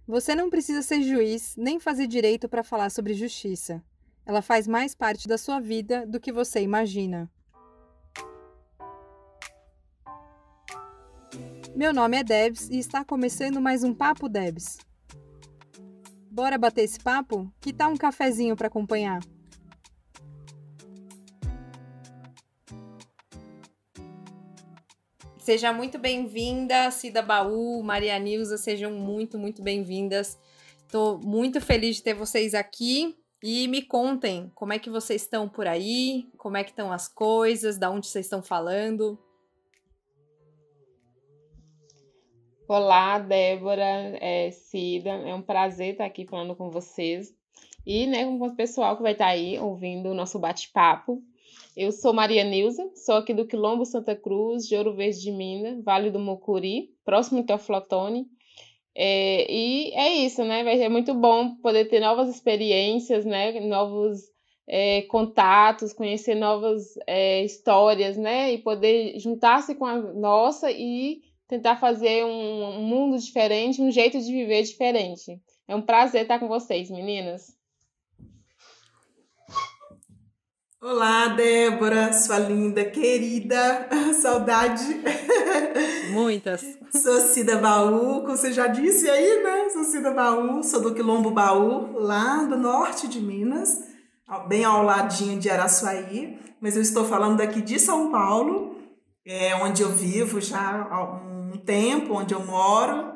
Você não precisa ser juiz nem fazer direito para falar sobre justiça. Ela faz mais parte da sua vida do que você imagina. Meu nome é Debs e está começando mais um Papo Debs. Bora bater esse papo? Que tal um cafezinho para acompanhar? Seja muito bem-vinda, Cida Baú, Maria Nilza, sejam muito bem-vindas. Estou muito feliz de ter vocês aqui e me contem como é que vocês estão por aí, como é que estão as coisas, da onde vocês estão falando. Olá, Débora, Cida, é um prazer estar aqui falando com vocês e, né, com o pessoal que vai estar aí ouvindo o nosso bate-papo. Eu sou Maria Nilza, sou aqui do Quilombo Santa Cruz, de Ouro Verde de Minas, Vale do Mucuri, próximo de Teoflotone. E é isso, né? Vai ser muito bom poder ter novas experiências, né? Novos contatos, conhecer novas histórias, né? E poder juntar-se com a nossa e tentar fazer um mundo diferente, um jeito de viver diferente. É um prazer estar com vocês, meninas. Olá, Débora, sua linda, querida, saudade. Muitas. Sou Cida Baú, como você já disse aí, né? Sou Cida Baú, sou do Quilombo Baú, lá do norte de Minas, bem ao ladinho de Araçuaí, mas eu estou falando daqui de São Paulo, onde eu vivo já há um tempo, onde eu moro.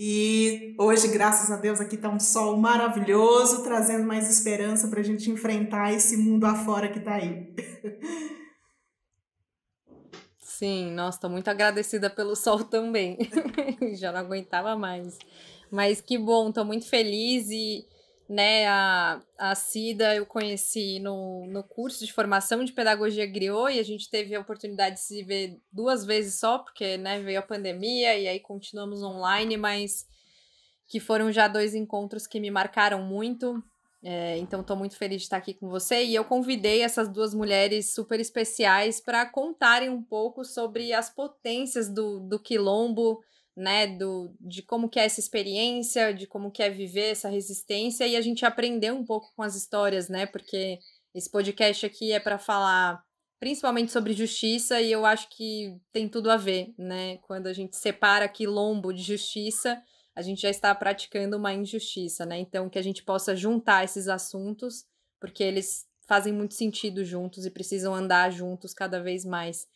E hoje, graças a Deus, aqui está um sol maravilhoso, trazendo mais esperança para a gente enfrentar esse mundo afora que está aí. Sim, nossa, tô muito agradecida pelo sol também. Já não aguentava mais. Mas que bom, tô muito feliz e, né, a Cida eu conheci no curso de formação de pedagogia griot e a gente teve a oportunidade de se ver 2 vezes só, porque, né, veio a pandemia e aí continuamos online, mas que foram já 2 encontros que me marcaram muito. Então, estou muito feliz de estar aqui com você. E eu convidei essas 2 mulheres super especiais para contarem um pouco sobre as potências do quilombo, né? De como que é essa experiência, de como que é viver essa resistência e a gente aprender um pouco com as histórias, né? Porque esse podcast aqui é para falar principalmente sobre justiça e eu acho que tem tudo a ver, né? Quando a gente separa quilombo de justiça, a gente já está praticando uma injustiça, né? Então, que a gente possa juntar esses assuntos, porque eles fazem muito sentido juntos e precisam andar juntos cada vez mais.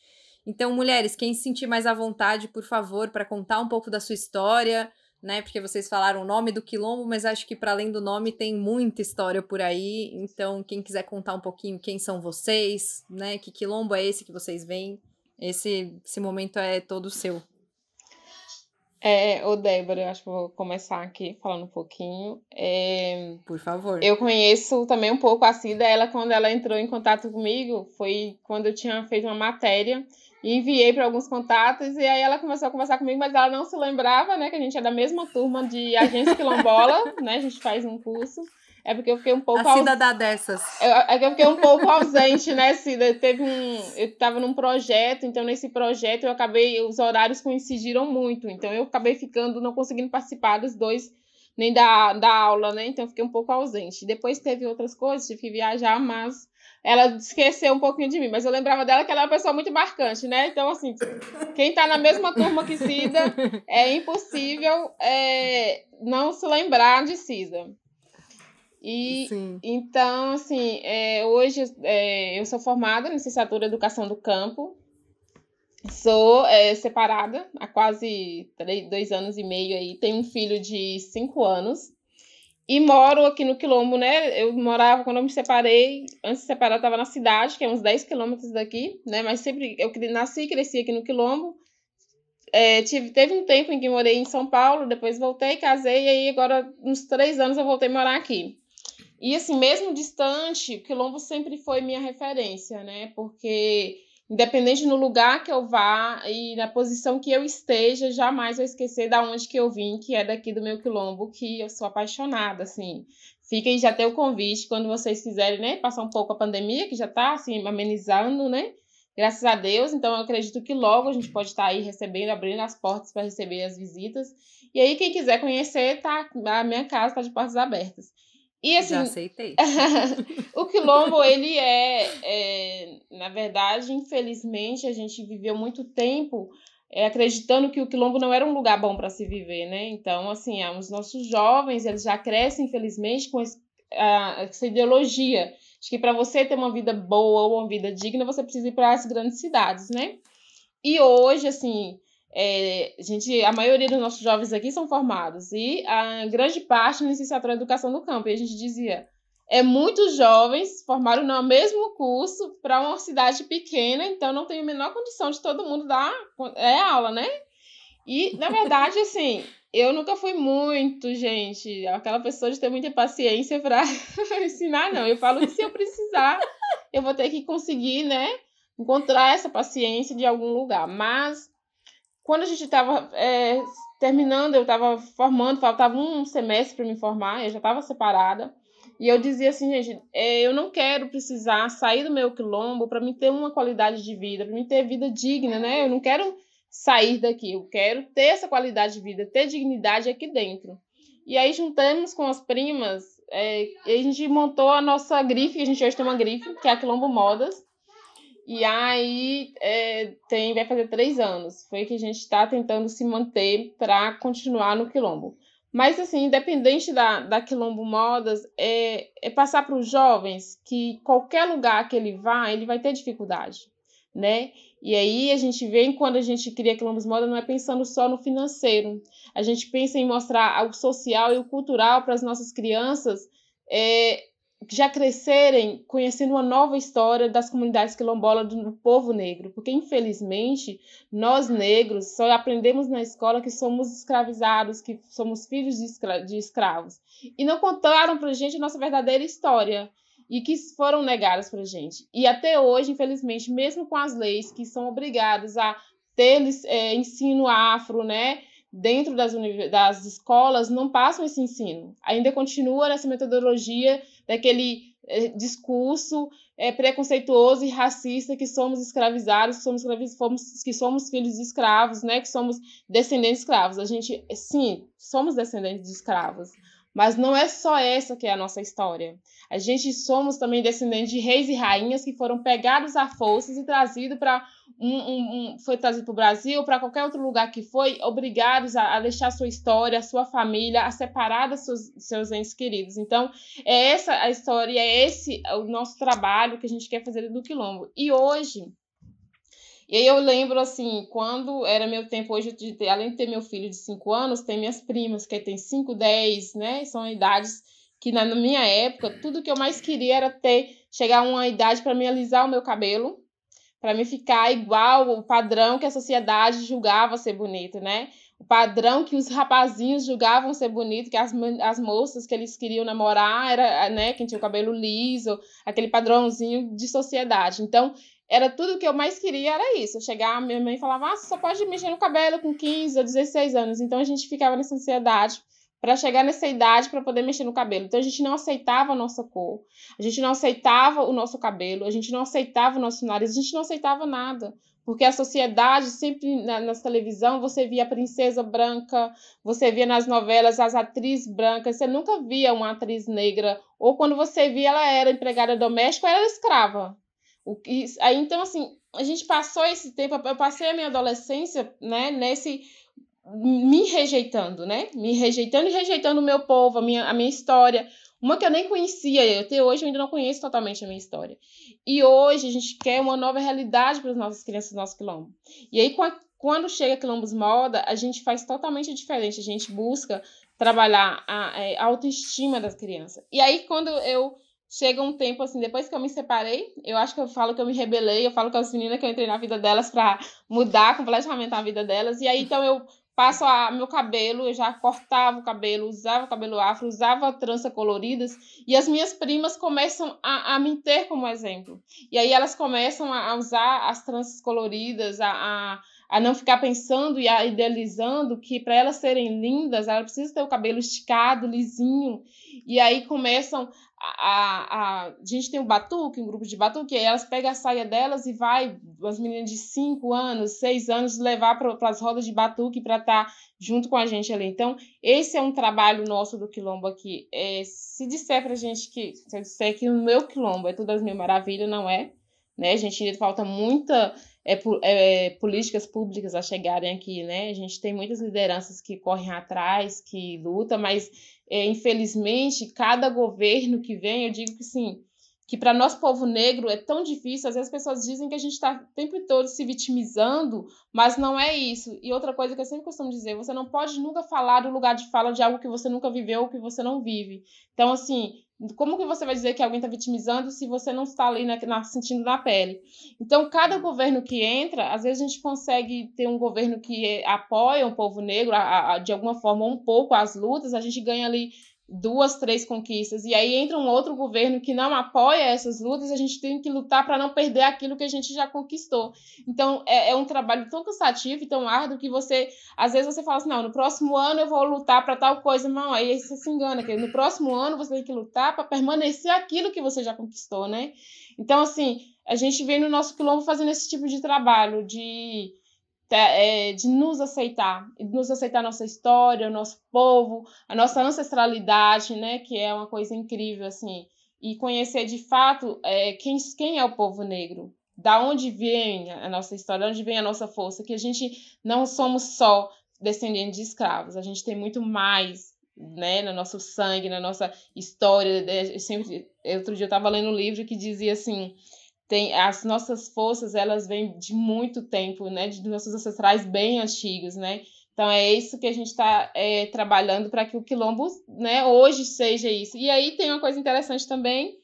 Então, mulheres, quem se sentir mais à vontade, por favor, para contar um pouco da sua história, né? Porque vocês falaram o nome do quilombo, mas acho que para além do nome tem muita história por aí. Então, quem quiser contar um pouquinho quem são vocês, né? Que quilombo é esse que vocês veem? Esse momento é todo seu. Ô Débora, eu acho que eu vou começar aqui falando um pouquinho. Por favor. Eu conheço também um pouco a Cida, ela quando ela entrou em contato comigo, foi quando eu tinha feito uma matéria e enviei para alguns contatos, e aí ela começou a conversar comigo, mas ela não se lembrava, né, que a gente é da mesma turma de Agência Quilombola, né, a gente faz um curso. É porque eu fiquei um pouco A Cida dá dessas. É que eu fiquei um pouco ausente, né, Cida? Eu estava num projeto, então nesse projeto os horários coincidiram muito, então eu acabei ficando, não conseguindo participar dos dois, nem da aula, né? Então eu fiquei um pouco ausente. Depois teve outras coisas, tive que viajar, mas ela esqueceu um pouquinho de mim, mas eu lembrava dela que ela é uma pessoa muito marcante, né? Então, assim, quem tá na mesma turma que Cida, é impossível não se lembrar de Cida. E Sim. então, assim, hoje eu sou formada em licenciatura em Educação do Campo, sou separada há quase 2 anos e meio aí, tenho um filho de 5 anos e moro aqui no Quilombo, né? Eu morava, quando eu me separei, antes de separar, eu estava na cidade, que é uns 10 quilômetros daqui, né? Mas sempre eu nasci e cresci aqui no Quilombo. Teve um tempo em que morei em São Paulo, depois voltei, casei, e aí agora, uns 3 anos, eu voltei a morar aqui. E assim, mesmo distante, o Quilombo sempre foi minha referência, né? Porque independente no lugar que eu vá e na posição que eu esteja, jamais vou esquecer da onde que eu vim, que é daqui do meu Quilombo, que eu sou apaixonada, assim. Fica aí já ter o convite quando vocês quiserem, né, passar um pouco a pandemia, que já tá assim amenizando, né? graças a Deus. Então, eu acredito que logo a gente pode estar aí recebendo, abrindo as portas para receber as visitas. E aí, quem quiser conhecer, a minha casa está de portas abertas. E assim, já aceitei. O Quilombo, ele na verdade, infelizmente, a gente viveu muito tempo acreditando que o Quilombo não era um lugar bom para se viver, né? Então, assim, os nossos jovens, eles já crescem, infelizmente, com essa ideologia de que para você ter uma vida boa ou uma vida digna, você precisa ir para as grandes cidades, né? E hoje, assim, a maioria dos nossos jovens aqui são formados e a grande parte na licenciatura em Educação do Campo. E a gente dizia, muitos jovens formaram no mesmo curso para uma cidade pequena, então não tem a menor condição de todo mundo dar aula, né? E, na verdade, assim, eu nunca fui muito, gente, aquela pessoa de ter muita paciência para ensinar, não. Eu falo que se eu precisar, eu vou ter que conseguir, né, encontrar essa paciência de algum lugar. Mas, quando a gente estava terminando, eu estava formando, faltava um semestre para me formar, eu já estava separada. E eu dizia assim, gente, eu não quero precisar sair do meu quilombo para me ter uma qualidade de vida, para me ter vida digna, né? Eu não quero sair daqui, eu quero ter essa qualidade de vida, ter dignidade aqui dentro. E aí juntamos com as primas, a gente montou a nossa grife, a gente hoje tem uma grife, que é a Quilombo Modas. E aí vai fazer 3 anos. Foi que a gente está tentando se manter para continuar no Quilombo. Mas, assim, independente da Quilombo Modas, é passar para os jovens que qualquer lugar que ele vai ter dificuldade, né? E aí a gente vê, quando a gente cria Quilombos Modas, não é pensando só no financeiro. A gente pensa em mostrar o social e o cultural para as nossas crianças já crescerem conhecendo uma nova história das comunidades quilombolas do povo negro, porque infelizmente nós negros só aprendemos na escola que somos escravizados, que somos filhos de escravos, e não contaram pra gente a nossa verdadeira história, e que foram negadas pra gente. E até hoje, infelizmente, mesmo com as leis que são obrigados a ter ensino afro, né, dentro das escolas, não passam esse ensino. Ainda continua nessa metodologia daquele discurso preconceituoso e racista que somos escravizados, que somos filhos de escravos, né? Que somos descendentes de escravos. A gente, sim, somos descendentes de escravos, mas não é só essa que é a nossa história. A gente somos também descendentes de reis e rainhas que foram pegados à força e trazidos para foi trazido para o Brasil, para qualquer outro lugar que foi, obrigados a deixar sua história, a sua família, a separar dos seus entes queridos. Então, é essa a história, é esse o nosso trabalho que a gente quer fazer do Quilombo. E aí eu lembro, assim, quando era meu tempo hoje, além de ter meu filho de 5 anos, tem minhas primas, que tem 5, 10, né? São idades que na minha época, tudo que eu mais queria era chegar a uma idade para me alisar o meu cabelo, para me ficar igual o padrão que a sociedade julgava ser bonito, né? O padrão que os rapazinhos julgavam ser bonito, que as moças que eles queriam namorar era, né, quem tinha o cabelo liso, aquele padrãozinho de sociedade. Então, era tudo que eu mais queria, era isso. Eu chegava, minha mãe falava, você só pode mexer no cabelo com 15 ou 16 anos. Então, a gente ficava nessa ansiedade para chegar nessa idade para poder mexer no cabelo. Então, a gente não aceitava a nossa cor, a gente não aceitava o nosso cabelo, a gente não aceitava o nosso nariz, a gente não aceitava nada. Porque a sociedade, sempre na televisão, você via a princesa branca, você via nas novelas as atrizes brancas, você nunca via uma atriz negra, ou quando você via, ela era empregada doméstica ou era escrava. Aí, então, assim, a gente passou esse tempo, eu passei a minha adolescência, né, me rejeitando, né? Me rejeitando e rejeitando o meu povo, a minha história. Uma que eu nem conhecia, até hoje eu ainda não conheço totalmente a minha história. E hoje a gente quer uma nova realidade para as nossas crianças do nosso quilombo. E aí, quando chega Quilombos Moda, a gente faz totalmente diferente. A gente busca trabalhar a autoestima das crianças. E aí, quando chega um tempo, assim, depois que eu me separei, eu acho que eu falo que eu me rebelei, eu falo com as meninas que eu entrei na vida delas para mudar completamente a vida delas. E aí, então, eu passo meu cabelo, eu já cortava o cabelo, usava o cabelo afro, usava trança coloridas, e as minhas primas começam a me ter como exemplo. E aí elas começam a usar as tranças coloridas, a a não ficar pensando e idealizando que para elas serem lindas, elas precisam ter o cabelo esticado, lisinho, e aí começam a gente tem um batuque, um grupo de batuque, e aí elas pegam a saia delas e vai, as meninas de 5 anos, 6 anos, levar para as rodas de batuque para estar junto com a gente ali. Então, esse é um trabalho nosso do Quilombo aqui. Se disser pra gente que, se eu disser que o meu Quilombo é tudo as mil maravilhas, não é, né? A gente ainda falta muita políticas públicas a chegarem aqui, né? A gente tem muitas lideranças que correm atrás, que lutam, mas infelizmente, cada governo que vem, eu digo que sim, que para nosso povo negro é tão difícil. Às vezes as pessoas dizem que a gente está o tempo todo se vitimizando, mas não é isso. E outra coisa que eu sempre costumo dizer, você não pode nunca falar do lugar de fala de algo que você nunca viveu ou que você não vive. Então, assim, como que você vai dizer que alguém está vitimizando se você não está ali sentindo na pele? Então, cada governo que entra, às vezes a gente consegue ter um governo que apoia o povo negro, de alguma forma, um pouco as lutas, a gente ganha ali 2, 3 conquistas, e aí entra um outro governo que não apoia essas lutas, a gente tem que lutar para não perder aquilo que a gente já conquistou. Então, é um trabalho tão cansativo e tão árduo que você, às vezes você fala assim, não, no próximo ano eu vou lutar para tal coisa, não, aí você se engana, que no próximo ano você tem que lutar para permanecer aquilo que você já conquistou, né? Então, assim, a gente vem no nosso Quilombo fazendo esse tipo de trabalho, de nos aceitar a nossa história, o nosso povo, a nossa ancestralidade, né, que é uma coisa incrível, assim, e conhecer de fato quem é o povo negro, da onde vem a nossa história, de onde vem a nossa força, que a gente não somos só descendentes de escravos, a gente tem muito mais, né, no nosso sangue, na nossa história. Outro dia eu estava lendo um livro que dizia assim, as nossas forças, elas vêm de muito tempo, né, de nossos ancestrais bem antigos, né? Então é isso que a gente está trabalhando para que o Quilombo, né, hoje seja isso. E aí tem uma coisa interessante também,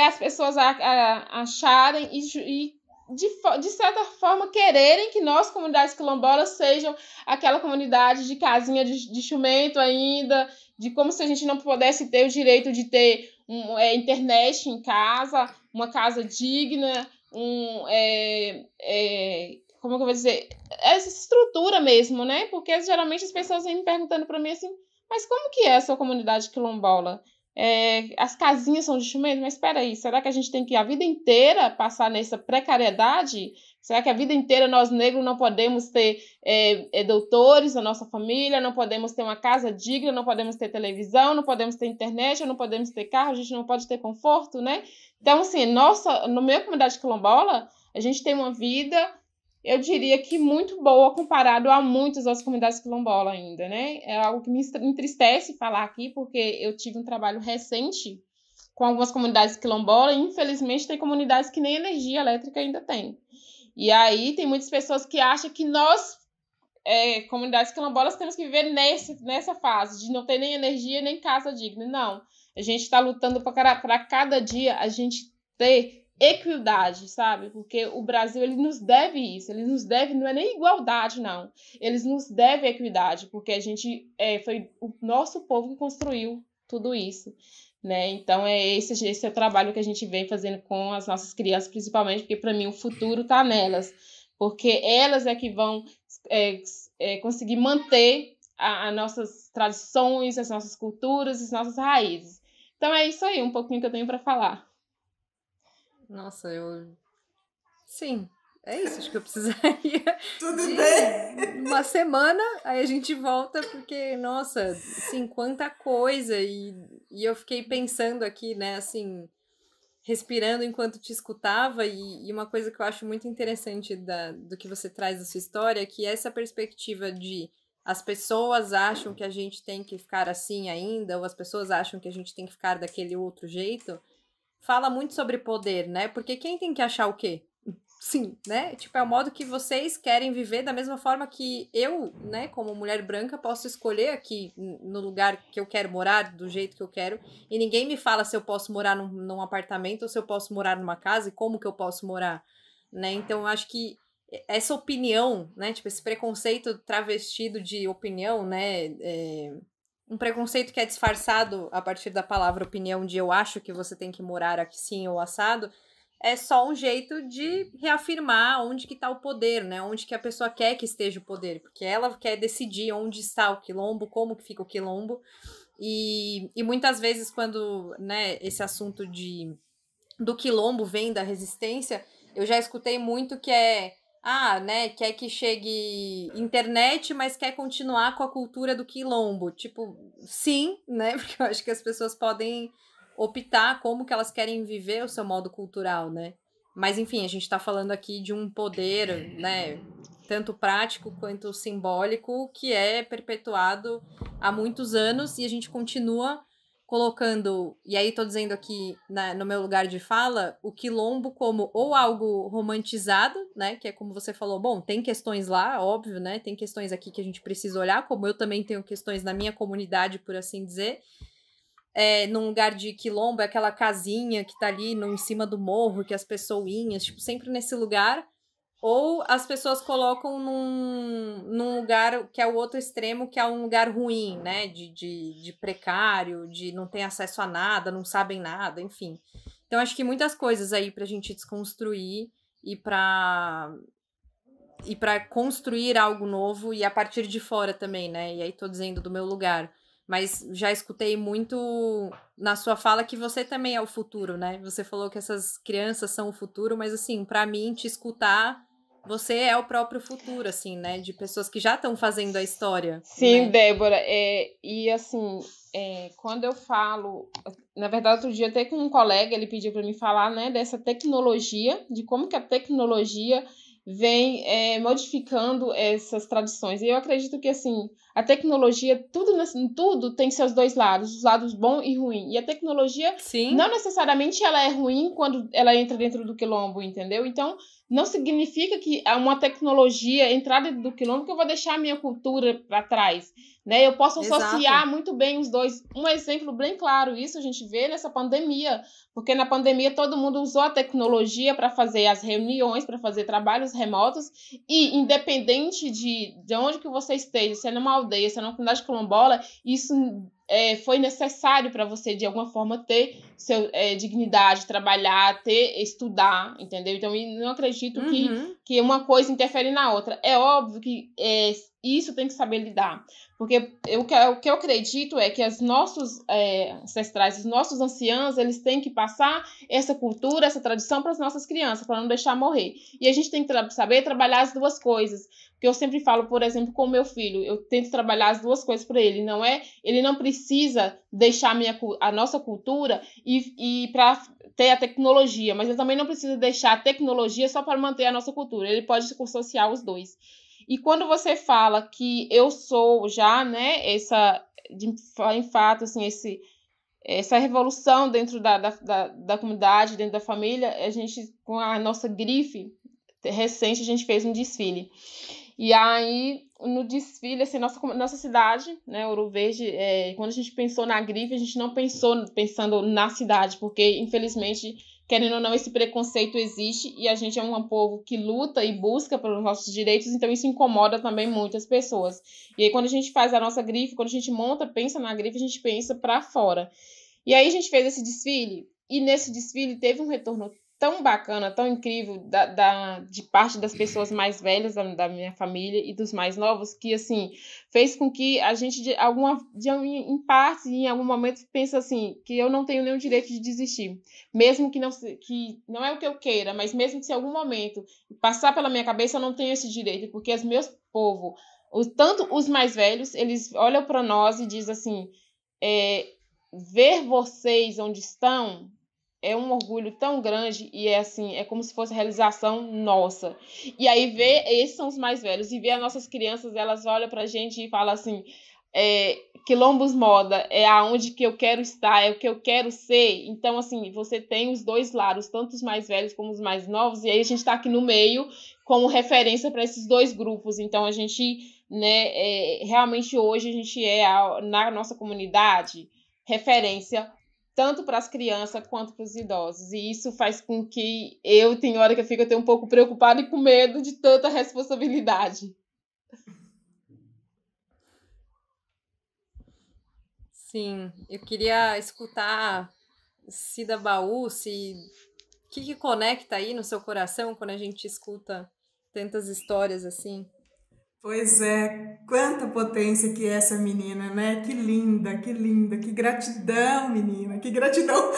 as pessoas acharem e de certa forma quererem que nós, comunidades quilombolas, sejam aquela comunidade de casinha de jumento ainda, de como se a gente não pudesse ter o direito de ter internet em casa, uma casa digna, como que eu vou dizer? Essa estrutura mesmo, né? Porque geralmente as pessoas vêm me perguntando para mim assim, mas como que é a sua comunidade quilombola? As casinhas são de jumento, mas espera aí, será que a gente tem que a vida inteira passar nessa precariedade? Será que a vida inteira nós negros não podemos ter doutores na nossa família, não podemos ter uma casa digna, não podemos ter televisão, não podemos ter internet, não podemos ter carro, a gente não pode ter conforto, né? Então, assim, no minha comunidade quilombola, a gente tem uma vida, eu diria que muito boa comparado a muitas outras comunidades quilombolas ainda, né? É algo que me entristece falar aqui, porque eu tive um trabalho recente com algumas comunidades quilombolas e, infelizmente, tem comunidades que nem energia elétrica ainda tem. E aí tem muitas pessoas que acham que nós, comunidades quilombolas, temos que viver nessa fase de não ter nem energia nem casa digna. Não, a gente está lutando para cada dia a gente ter equidade, sabe? Porque o Brasil, ele nos deve isso, ele nos deve, não é nem igualdade, não. Eles nos devem equidade, porque a gente, foi o nosso povo que construiu tudo isso, né? Então, esse é o trabalho que a gente vem fazendo com as nossas crianças, principalmente, porque para mim o futuro está nelas, porque elas é que vão conseguir manter as nossas tradições, as nossas culturas, as nossas raízes. Então, é isso aí, um pouquinho que eu tenho para falar. Nossa, sim, é isso, acho que eu precisaria Tudo bem? uma semana, aí a gente volta, porque, nossa, assim, quanta coisa, e eu fiquei pensando aqui, né, assim, respirando enquanto te escutava, e uma coisa que eu acho muito interessante do que você traz da sua história, que é essa perspectiva de as pessoas acham que a gente tem que ficar assim ainda, ou as pessoas acham que a gente tem que ficar daquele outro jeito, fala muito sobre poder, né? Porque quem tem que achar o quê? Sim, né? Tipo, é o modo que vocês querem viver da mesma forma que eu, né, como mulher branca, posso escolher aqui no lugar que eu quero morar, do jeito que eu quero, e ninguém me fala se eu posso morar num apartamento ou se eu posso morar numa casa e como que eu posso morar, né? Então, eu acho que essa opinião, né, tipo, esse preconceito travestido de opinião, né, um preconceito que é disfarçado a partir da palavra opinião de eu acho que você tem que morar aqui sim ou assado, é só um jeito de reafirmar onde que está o poder, né? Onde que a pessoa quer que esteja o poder, porque ela quer decidir onde está o quilombo, como que fica o quilombo, e muitas vezes quando, né, esse assunto do quilombo vem da resistência, eu já escutei muito que né, quer que chegue internet, mas quer continuar com a cultura do quilombo. Tipo, sim, né, porque eu acho que as pessoas podem optar como que elas querem viver o seu modo cultural, né? Mas enfim, a gente está falando aqui de um poder, né, tanto prático quanto simbólico, que é perpetuado há muitos anos e a gente continua colocando, e aí tô dizendo aqui no meu lugar de fala, o quilombo como ou algo romantizado, né, que é como você falou, bom, tem questões lá, óbvio, né, tem questões aqui que a gente precisa olhar, como eu também tenho questões na minha comunidade, por assim dizer, num lugar de quilombo, é aquela casinha que tá ali em cima do morro, que as pessoinhas, tipo, sempre nesse lugar, ou as pessoas colocam num lugar que é o outro extremo, que é um lugar ruim, né? De precário, de não ter acesso a nada, não sabem nada, enfim. Então, acho que muitas coisas aí pra gente desconstruir e para construir algo novo e a partir de fora também, né? E aí tô dizendo do meu lugar. Mas já escutei muito na sua fala que você também é o futuro, né? Você falou que essas crianças são o futuro, mas assim, para mim, te escutar, você é o próprio futuro, assim, né? De pessoas que já estão fazendo a história, Sim, né? Débora, e assim, quando eu falo, na verdade, outro dia até com um colega, ele pediu para mim falar, né, dessa tecnologia, de como que a tecnologia vem modificando essas tradições. E eu acredito que, assim, a tecnologia, tudo tem seus dois lados, os lados bom e ruim. E a tecnologia, Sim. não necessariamente ela é ruim quando ela entra dentro do quilombo, entendeu? Então, não significa que uma tecnologia entrar dentro do quilombo que eu vou deixar a minha cultura para trás, né? Eu posso Exato. associar muito bem os dois. Um exemplo bem claro, isso a gente vê nessa pandemia, porque na pandemia todo mundo usou a tecnologia para fazer as reuniões, para fazer trabalhos remotos, e independente de onde que você esteja, se é numa aldeia, se é numa comunidade quilombola, isso foi necessário para você, de alguma forma, ter dignidade, trabalhar, estudar, entendeu? Então, eu não acredito que uma coisa interfere na outra. É óbvio que isso tem que saber lidar. Porque o que eu acredito é que os nossos ancestrais, os nossos anciãos, eles têm que passar essa cultura, essa tradição para as nossas crianças, para não deixar morrer. E a gente tem que saber trabalhar as duas coisas. Porque eu sempre falo, por exemplo, com o meu filho, eu tento trabalhar as duas coisas para ele. Ele não precisa deixar a nossa cultura e para ter a tecnologia, mas ele também não precisa deixar a tecnologia só para manter a nossa cultura. Ele pode associar os dois. E quando você fala que eu sou já, né, em fato, assim, essa revolução dentro da comunidade, dentro da família, a gente, com a nossa grife recente, a gente fez um desfile. E aí, no desfile, assim, nossa cidade, né, Ouro Verde, quando a gente pensou na grife, a gente não pensando na cidade, porque, infelizmente, querendo ou não, esse preconceito existe e a gente é um povo que luta e busca pelos nossos direitos, então isso incomoda também muitas pessoas. E aí, quando a gente faz a nossa grife, quando a gente pensa na grife, a gente pensa para fora. E aí a gente fez esse desfile, e nesse desfile teve um retorno tão bacana, tão incrível de parte das pessoas mais velhas da minha família e dos mais novos, que assim fez com que a gente em parte, em algum momento, pensa assim, que eu não tenho nenhum direito de desistir, mesmo que não é o que eu queira, mas mesmo que se em algum momento passar pela minha cabeça, eu não tenho esse direito, porque os meus povo, tanto os mais velhos, eles olham para nós e dizem assim, ver vocês onde estão é um orgulho tão grande e assim, é como se fosse a realização nossa. E aí esses são os mais velhos, e ver as nossas crianças, elas olham pra gente e falam assim, Quilombos Moda é aonde que eu quero estar, é o que eu quero ser. Então, assim, você tem os dois lados, tanto os mais velhos como os mais novos, e aí a gente está aqui no meio como referência para esses dois grupos. Então, a gente, né, realmente hoje a gente na nossa comunidade, referência tanto para as crianças quanto para os idosos. E isso faz com que tem hora que eu fico até um pouco preocupada e com medo de tanta responsabilidade. Sim, eu queria escutar Cida Baú, se que conecta aí no seu coração quando a gente escuta tantas histórias assim? Pois é, quanta potência que é essa menina, né? Que linda, que gratidão, menina, que gratidão.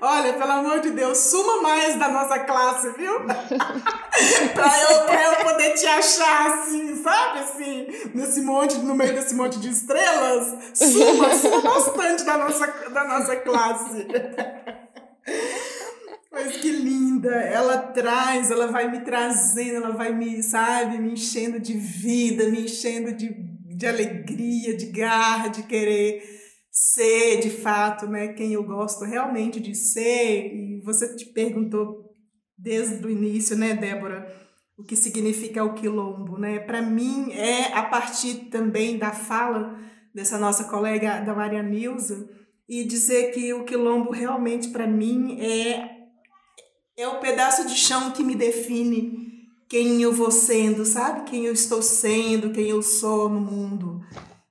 Olha, pelo amor de Deus, suma mais da nossa classe, viu? pra eu poder te achar assim, sabe? Assim, no meio desse monte de estrelas. Suma bastante da nossa classe. Mas que linda, ela vai me trazendo, ela vai me, sabe, me enchendo de vida, me enchendo de alegria, de garra, de querer ser, de fato, né, quem eu gosto realmente de ser. E você te perguntou desde o início, né, Débora, o que significa o quilombo, né? Para mim é a partir também da fala dessa nossa colega da Maria Nilza, e dizer que o quilombo realmente para mim é o pedaço de chão que me define quem eu vou sendo, sabe? Quem eu estou sendo, quem eu sou no mundo,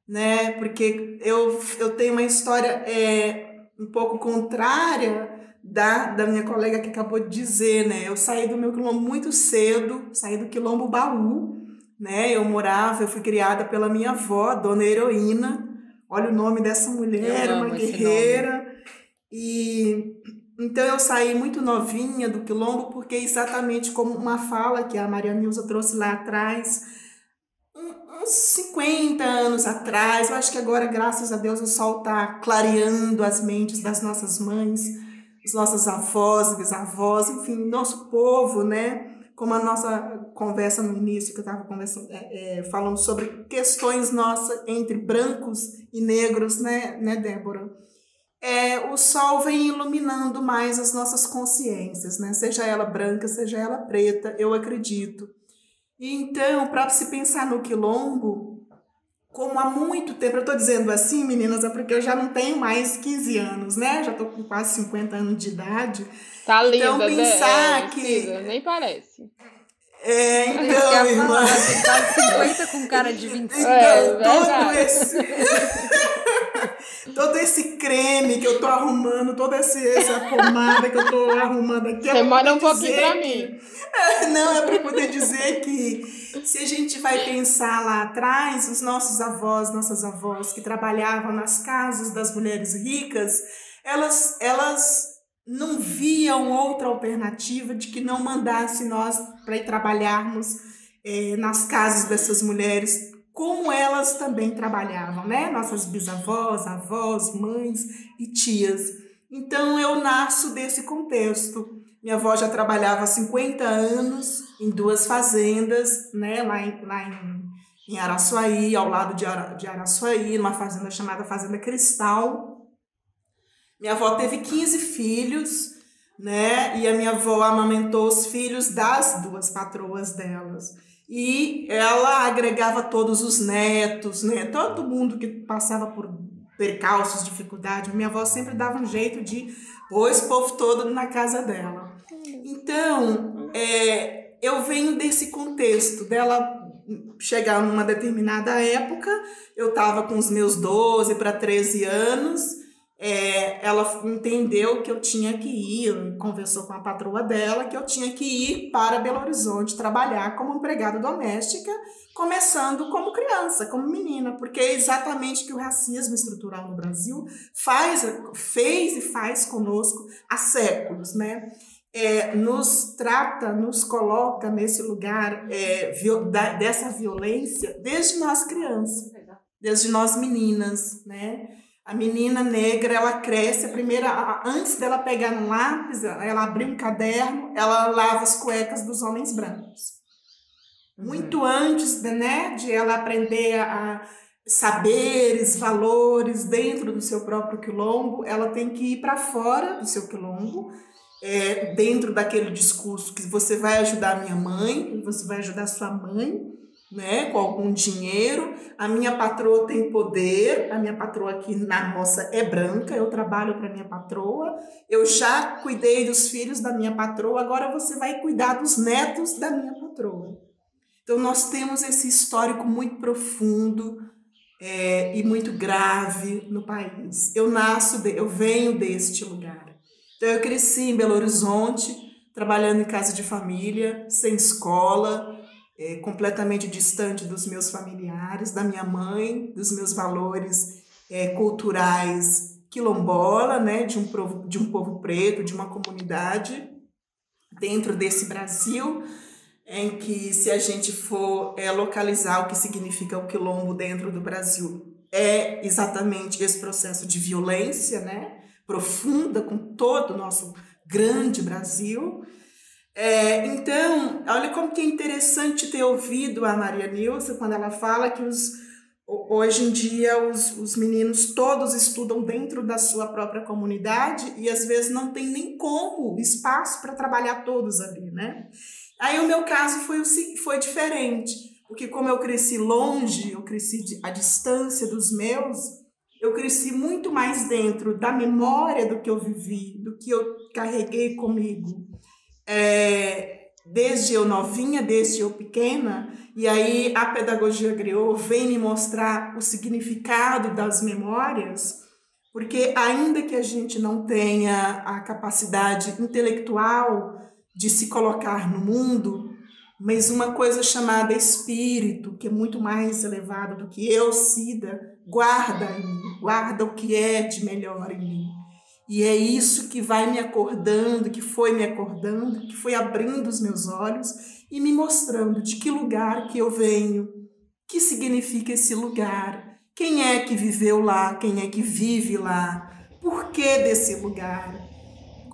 né? Porque eu tenho uma história um pouco contrária da minha colega que acabou de dizer, né? Eu saí do meu quilombo muito cedo, saí do quilombo Baú, né? Eu fui criada pela minha avó, Dona Heroína. Olha o nome dessa mulher, uma guerreira. E então eu saí muito novinha do quilombo, porque exatamente como uma fala que a Maria Nilza trouxe lá atrás, uns 50 anos atrás, eu acho que agora, graças a Deus, o sol está clareando as mentes das nossas mães, dos nossos avós, bisavós, enfim, nosso povo, né? Como a nossa conversa no início, que eu estava falando sobre questões nossas entre brancos e negros, né Débora? O sol vem iluminando mais as nossas consciências, né? Seja ela branca, seja ela preta, eu acredito. E então, para se pensar no quilombo, como há muito tempo, eu estou dizendo assim, meninas, é porque eu já não tenho mais 15 anos, né? Já estou com quase 50 anos de idade. Tá linda, então, pensar que... Cida, nem parece. Então, irmã... Tem quase 50 com cara de 25. Todo esse creme que eu tô arrumando, toda essa pomada que eu tô arrumando aqui... Demora um pouquinho pra mim. Não, é para poder dizer que se a gente vai pensar lá atrás, os nossos avós, nossas avós que trabalhavam nas casas das mulheres ricas, elas não viam outra alternativa de que não mandasse nós para ir trabalharmos nas casas dessas mulheres, como elas também trabalhavam, né? Nossas bisavós, avós, mães e tias. Então, eu nasço desse contexto. Minha avó já trabalhava há 50 anos em 2 fazendas, né? lá em Araçuaí, ao lado de Araçuaí, numa fazenda chamada Fazenda Cristal. Minha avó teve 15 filhos, né? E a minha avó amamentou os filhos das 2 patroas delas. E ela agregava todos os netos, né? Todo mundo que passava por percalços, dificuldade. Minha avó sempre dava um jeito de pôr esse povo todo na casa dela. Então, eu venho desse contexto dela chegar numa determinada época, eu estava com os meus 12 para 13 anos, ela entendeu que eu tinha que ir, conversou com a patroa dela, que eu tinha que ir para Belo Horizonte trabalhar como empregada doméstica, começando como criança, como menina, porque é exatamente o que o racismo estrutural no Brasil fez e faz conosco há séculos, né? Nos trata, nos coloca nesse lugar dessa violência desde nós crianças, desde nós meninas, né? A menina negra, ela cresce, antes dela pegar um lápis, ela abrir um caderno, ela lava as cuecas dos homens brancos. Muito antes, né, de ela aprender a saberes, valores dentro do seu próprio quilombo, ela tem que ir para fora do seu quilombo, dentro daquele discurso que você vai ajudar a minha mãe, você vai ajudar a sua mãe, né, com algum dinheiro. A minha patroa tem poder, a minha patroa aqui na roça é branca, eu trabalho para minha patroa, eu já cuidei dos filhos da minha patroa, agora você vai cuidar dos netos da minha patroa. Então nós temos esse histórico muito profundo e muito grave no país. Eu venho deste lugar. Então eu cresci em Belo Horizonte, trabalhando em casa de família, sem escola, completamente distante dos meus familiares, da minha mãe, dos meus valores culturais quilombola, né, de um povo preto, de uma comunidade dentro desse Brasil, em que, se a gente for localizar o que significa o quilombo dentro do Brasil, é exatamente esse processo de violência, né, profunda com todo o nosso grande Brasil. Então, olha como que é interessante ter ouvido a Maria Nilza quando ela fala que hoje em dia os meninos todos estudam dentro da sua própria comunidade e às vezes não tem nem como espaço para trabalhar todos ali, né? Aí o meu caso foi diferente, porque como eu cresci longe, eu cresci à distância dos meus, eu cresci muito mais dentro da memória do que eu vivi, do que eu carreguei comigo. Desde eu novinha, desde eu pequena, e aí a pedagogia griot vem me mostrar o significado das memórias, porque ainda que a gente não tenha a capacidade intelectual de se colocar no mundo, mas uma coisa chamada espírito, que é muito mais elevado do que eu, Cida, guarda em mim, guarda o que é de melhor em mim. E é isso que vai me acordando, que foi me acordando, que foi abrindo os meus olhos e me mostrando de que lugar que eu venho, que significa esse lugar, quem é que viveu lá, quem é que vive lá, por que desse lugar,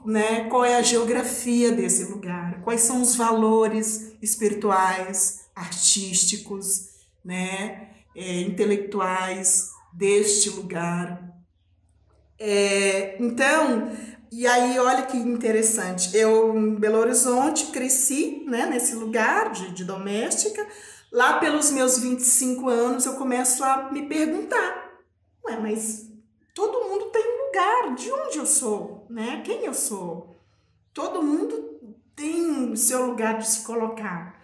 né? Qual é a geografia desse lugar, quais são os valores espirituais, artísticos, né? Intelectuais deste lugar. Então, e aí olha que interessante, eu em Belo Horizonte cresci, né, nesse lugar de doméstica. Lá pelos meus 25 anos eu começo a me perguntar, ué, mas todo mundo tem um lugar, de onde eu sou, né? Quem eu sou? Todo mundo tem o seu lugar de se colocar.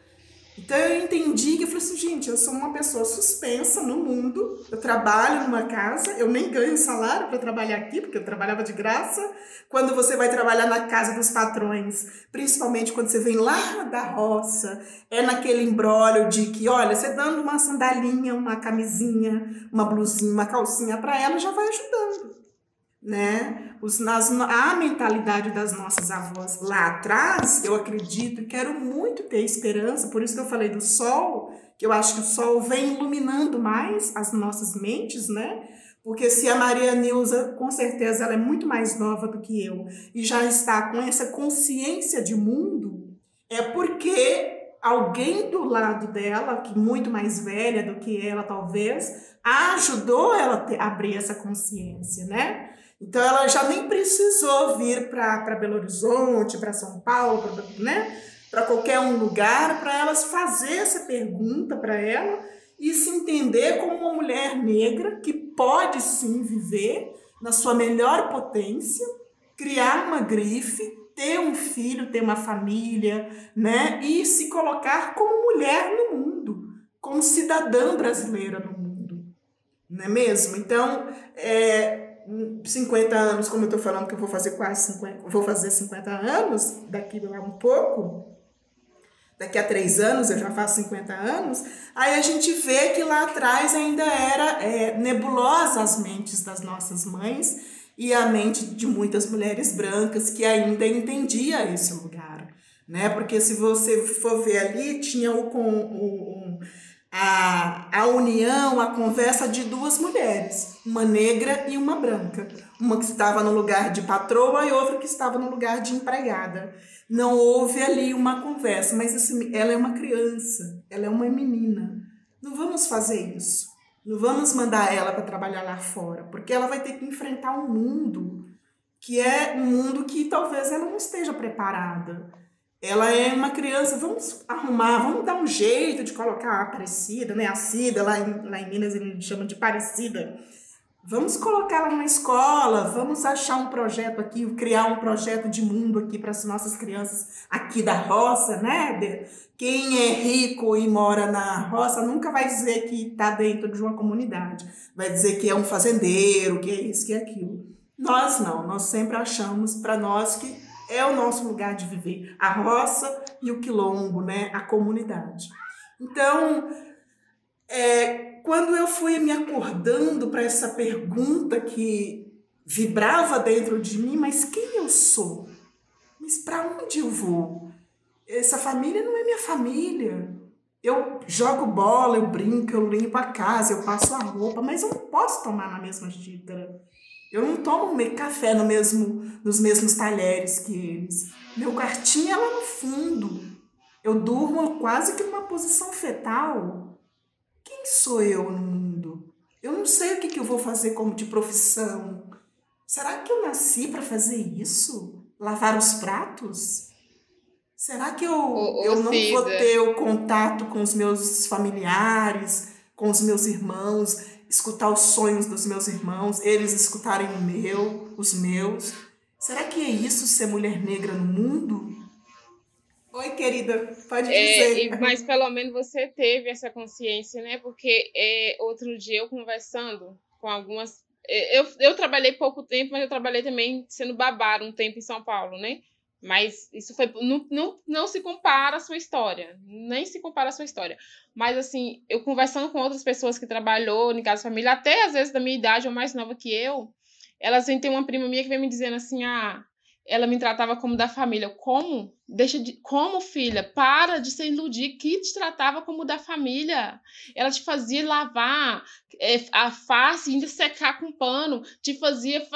Então eu entendi que eu falei assim, gente, eu sou uma pessoa suspensa no mundo, eu trabalho numa casa, eu nem ganho salário para trabalhar aqui, porque eu trabalhava de graça. Quando você vai trabalhar na casa dos patrões, principalmente quando você vem lá da roça, é naquele imbróglio de que, olha, você dando uma sandalinha, uma camisinha, uma blusinha, uma calcinha para ela, já vai ajudando, né? A mentalidade das nossas avós lá atrás, eu acredito, quero muito ter esperança, por isso que eu falei do sol, que eu acho que o sol vem iluminando mais as nossas mentes, né? Porque se a Maria Nilza, com certeza, ela é muito mais nova do que eu e já está com essa consciência de mundo, é porque alguém do lado dela, que muito mais velha do que ela talvez, ajudou ela a abrir essa consciência, né? Então ela já nem precisou vir para Belo Horizonte, para São Paulo, né? Para qualquer um lugar, para elas fazer essa pergunta para ela e se entender como uma mulher negra que pode sim viver na sua melhor potência, criar uma grife, ter um filho, ter uma família, né? E se colocar como mulher no mundo, como cidadã brasileira no mundo, não é mesmo? Então, 50 anos, como eu estou falando que eu vou fazer quase 50, vou fazer 50 anos, daqui a um pouco, daqui a 3 anos eu já faço 50 anos, aí a gente vê que lá atrás ainda era nebulosa as mentes das nossas mães e a mente de muitas mulheres brancas que ainda entendia esse lugar, né? Porque se você for ver ali, tinha a união, a conversa de duas mulheres, uma negra e uma branca, uma que estava no lugar de patroa e outra que estava no lugar de empregada. Não houve ali uma conversa, mas assim, ela é uma criança, ela é uma menina. Não vamos fazer isso, não vamos mandar ela para trabalhar lá fora, porque ela vai ter que enfrentar um mundo que é um mundo que talvez ela não esteja preparada. Ela é uma criança, vamos arrumar, vamos dar um jeito de colocar a Aparecida, né? A Cida, lá em Minas eles chamam de Parecida. Vamos colocar ela numa escola, vamos achar um projeto aqui, criar um projeto de mundo aqui para as nossas crianças aqui da roça, né? Quem é rico e mora na roça nunca vai dizer que está dentro de uma comunidade. Vai dizer que é um fazendeiro, que é isso, que é aquilo. Nós não, nós sempre achamos para nós que é o nosso lugar de viver, a roça e o quilombo, né? A comunidade. Então, quando eu fui me acordando para essa pergunta que vibrava dentro de mim, mas quem eu sou? Mas para onde eu vou? Essa família não é minha família. Eu jogo bola, eu brinco, eu limpo a casa, eu passo a roupa, mas eu não posso tomar na mesma xícara. Eu não tomo café nos mesmos talheres que eles. Meu quartinho é lá no fundo. Eu durmo quase que numa posição fetal. Quem sou eu no mundo? Eu não sei o que eu vou fazer como de profissão. Será que eu nasci para fazer isso? Lavar os pratos? Será que Ô, eu não vou Cida, ter o contato com os meus familiares, com os meus irmãos, escutar os sonhos dos meus irmãos, eles escutarem os meus? Será que é isso ser mulher negra no mundo? Oi, querida, pode dizer. mas pelo menos você teve essa consciência, né? Porque outro dia eu conversando com algumas. Eu trabalhei pouco tempo, mas eu trabalhei também sendo babá um tempo em São Paulo, né? Mas isso foi. Não se compara a sua história. Nem se compara a sua história. Mas, assim, eu conversando com outras pessoas que trabalhou em casa de família, até às vezes da minha idade ou mais nova que eu, elas vêm ter uma prima minha que vem me dizendo assim: ela me tratava como da família. Como? Como, filha? Para de se iludir. Que te tratava como da família. Ela te fazia lavar a face, ainda secar com pano. Te fazia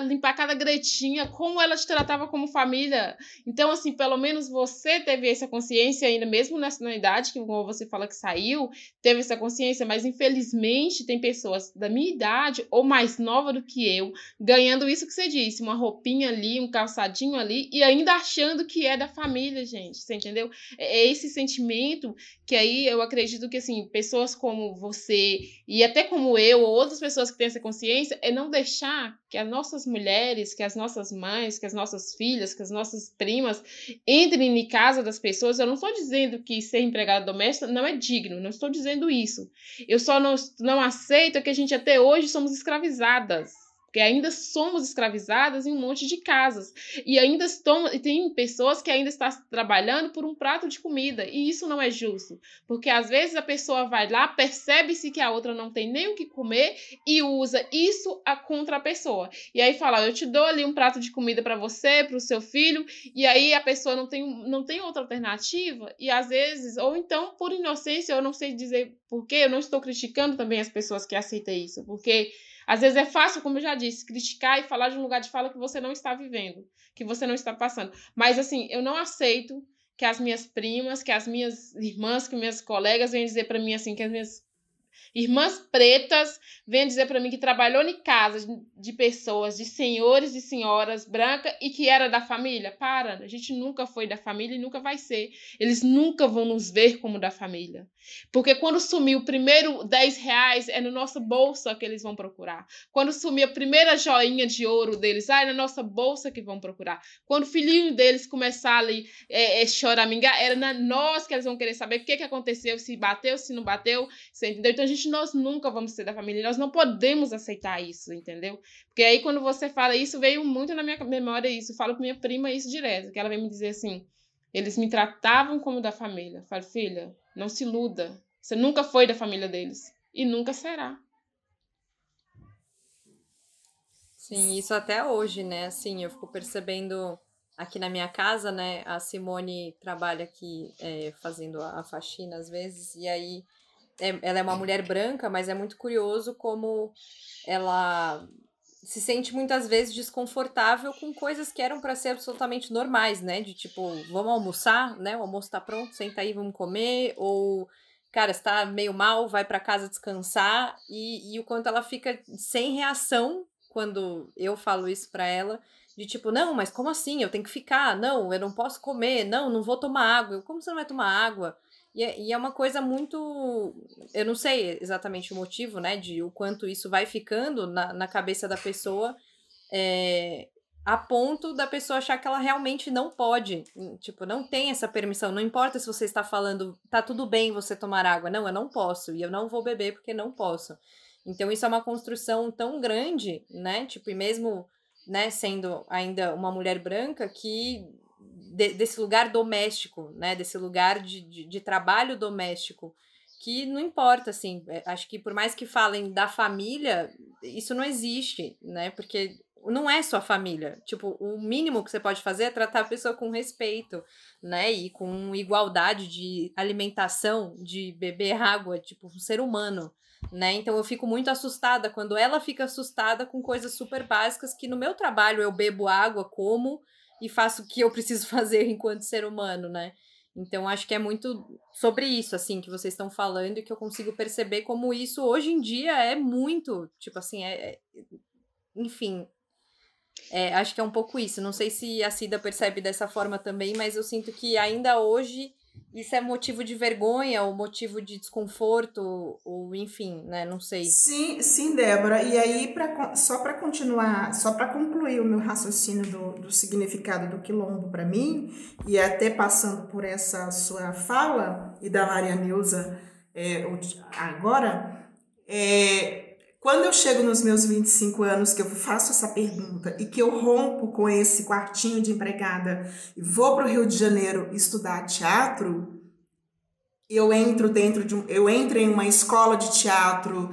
limpar cada gretinha. Como ela te tratava como família? Então, assim, pelo menos você teve essa consciência ainda, mesmo nessa idade, que como você fala que saiu, teve essa consciência, mas infelizmente tem pessoas da minha idade ou mais nova do que eu, ganhando isso que você disse, uma roupinha ali, um calçadinho ali, e ainda achando que é da família, gente, você entendeu? É esse sentimento que aí eu acredito que, assim, pessoas como você, e até como eu, ou outras pessoas que têm essa consciência, é não deixar que as nossas mulheres, que as nossas mães, que as nossas filhas, que as nossas primas entrem em casa das pessoas. Eu não estou dizendo que ser empregada doméstica não é digno, não estou dizendo isso. Eu só não aceito que a gente até hoje somos escravizadas. Porque ainda somos escravizadas em um monte de casas. E ainda tem pessoas que ainda estão trabalhando por um prato de comida. E isso não é justo. Porque às vezes a pessoa vai lá, percebe-se que a outra não tem nem o que comer e usa isso contra a pessoa. E aí fala, eu te dou ali um prato de comida para você, para o seu filho, e aí a pessoa não tem outra alternativa. E às vezes, ou então por inocência, eu não sei dizer porquê, eu não estou criticando também as pessoas que aceitam isso, porque às vezes é fácil, como eu já disse, criticar e falar de um lugar de fala que você não está vivendo, que você não está passando. Mas, assim, eu não aceito que as minhas primas, que as minhas irmãs, que minhas colegas venham dizer para mim, assim, que as minhas irmãs pretas vêm dizer para mim que trabalhou em casa de pessoas, de senhores e senhoras brancas e que era da família. Para, a gente nunca foi da família e nunca vai ser. Eles nunca vão nos ver como da família. Porque quando sumir o primeiro 10 reais, é na nossa bolsa que eles vão procurar. Quando sumir a primeira joinha de ouro deles, é na nossa bolsa que vão procurar. Quando o filhinho deles começar ali choramingar, era na nós que eles vão querer saber o que aconteceu, se bateu, se não bateu, você entendeu? Então, nós nunca vamos ser da família, nós não podemos aceitar isso, entendeu? Porque aí, quando você fala isso, veio muito na minha memória isso, eu falo com minha prima isso direto, que ela vem me dizer assim, eles me tratavam como da família. Eu falo, filha, não se iluda, você nunca foi da família deles, e nunca será. Sim, isso até hoje, né? Assim, eu fico percebendo aqui na minha casa, né? A Simone trabalha aqui fazendo a faxina às vezes, e aí ela é uma mulher branca, mas é muito curioso como ela se sente muitas vezes desconfortável com coisas que eram para ser absolutamente normais, né? De tipo, vamos almoçar, né? O almoço tá pronto, senta aí, vamos comer, ou cara, está meio mal, vai para casa descansar, e o quanto ela fica sem reação quando eu falo isso para ela, de tipo, não, mas como assim? Eu tenho que ficar, não, eu não posso comer, não, não vou tomar água. Como você não vai tomar água? E é uma coisa muito. Eu não sei exatamente o motivo, né? De o quanto isso vai ficando na cabeça da pessoa, é, a ponto da pessoa achar que ela realmente não pode. Tipo, não tem essa permissão. Não importa se você está falando, tá tudo bem você tomar água. Não, eu não posso. E eu não vou beber porque não posso. Então, isso é uma construção tão grande, né? Tipo, e mesmo né, sendo ainda uma mulher branca, que desse lugar doméstico, né, desse lugar de trabalho doméstico, que não importa, assim, acho que por mais que falem da família, isso não existe, né, porque não é sua família, tipo, o mínimo que você pode fazer é tratar a pessoa com respeito, né, e com igualdade de alimentação, de beber água, tipo, um ser humano, né, então eu fico muito assustada quando ela fica assustada com coisas super básicas que no meu trabalho eu bebo água, como e faço o que eu preciso fazer enquanto ser humano, né? Então, acho que é muito sobre isso, assim, que vocês estão falando e que eu consigo perceber como isso, hoje em dia, é muito, tipo assim, enfim, acho que é um pouco isso. Não sei se a Cida percebe dessa forma também, mas eu sinto que ainda hoje isso é motivo de vergonha ou motivo de desconforto, ou enfim, né? Não sei. Sim, sim, Débora. E aí, só para continuar, só para concluir o meu raciocínio do significado do quilombo para mim, e até passando por essa sua fala e da Maria Nilza agora, quando eu chego nos meus 25 anos, que eu faço essa pergunta e que eu rompo com esse quartinho de empregada e vou para o Rio de Janeiro estudar teatro, eu entro em uma escola de teatro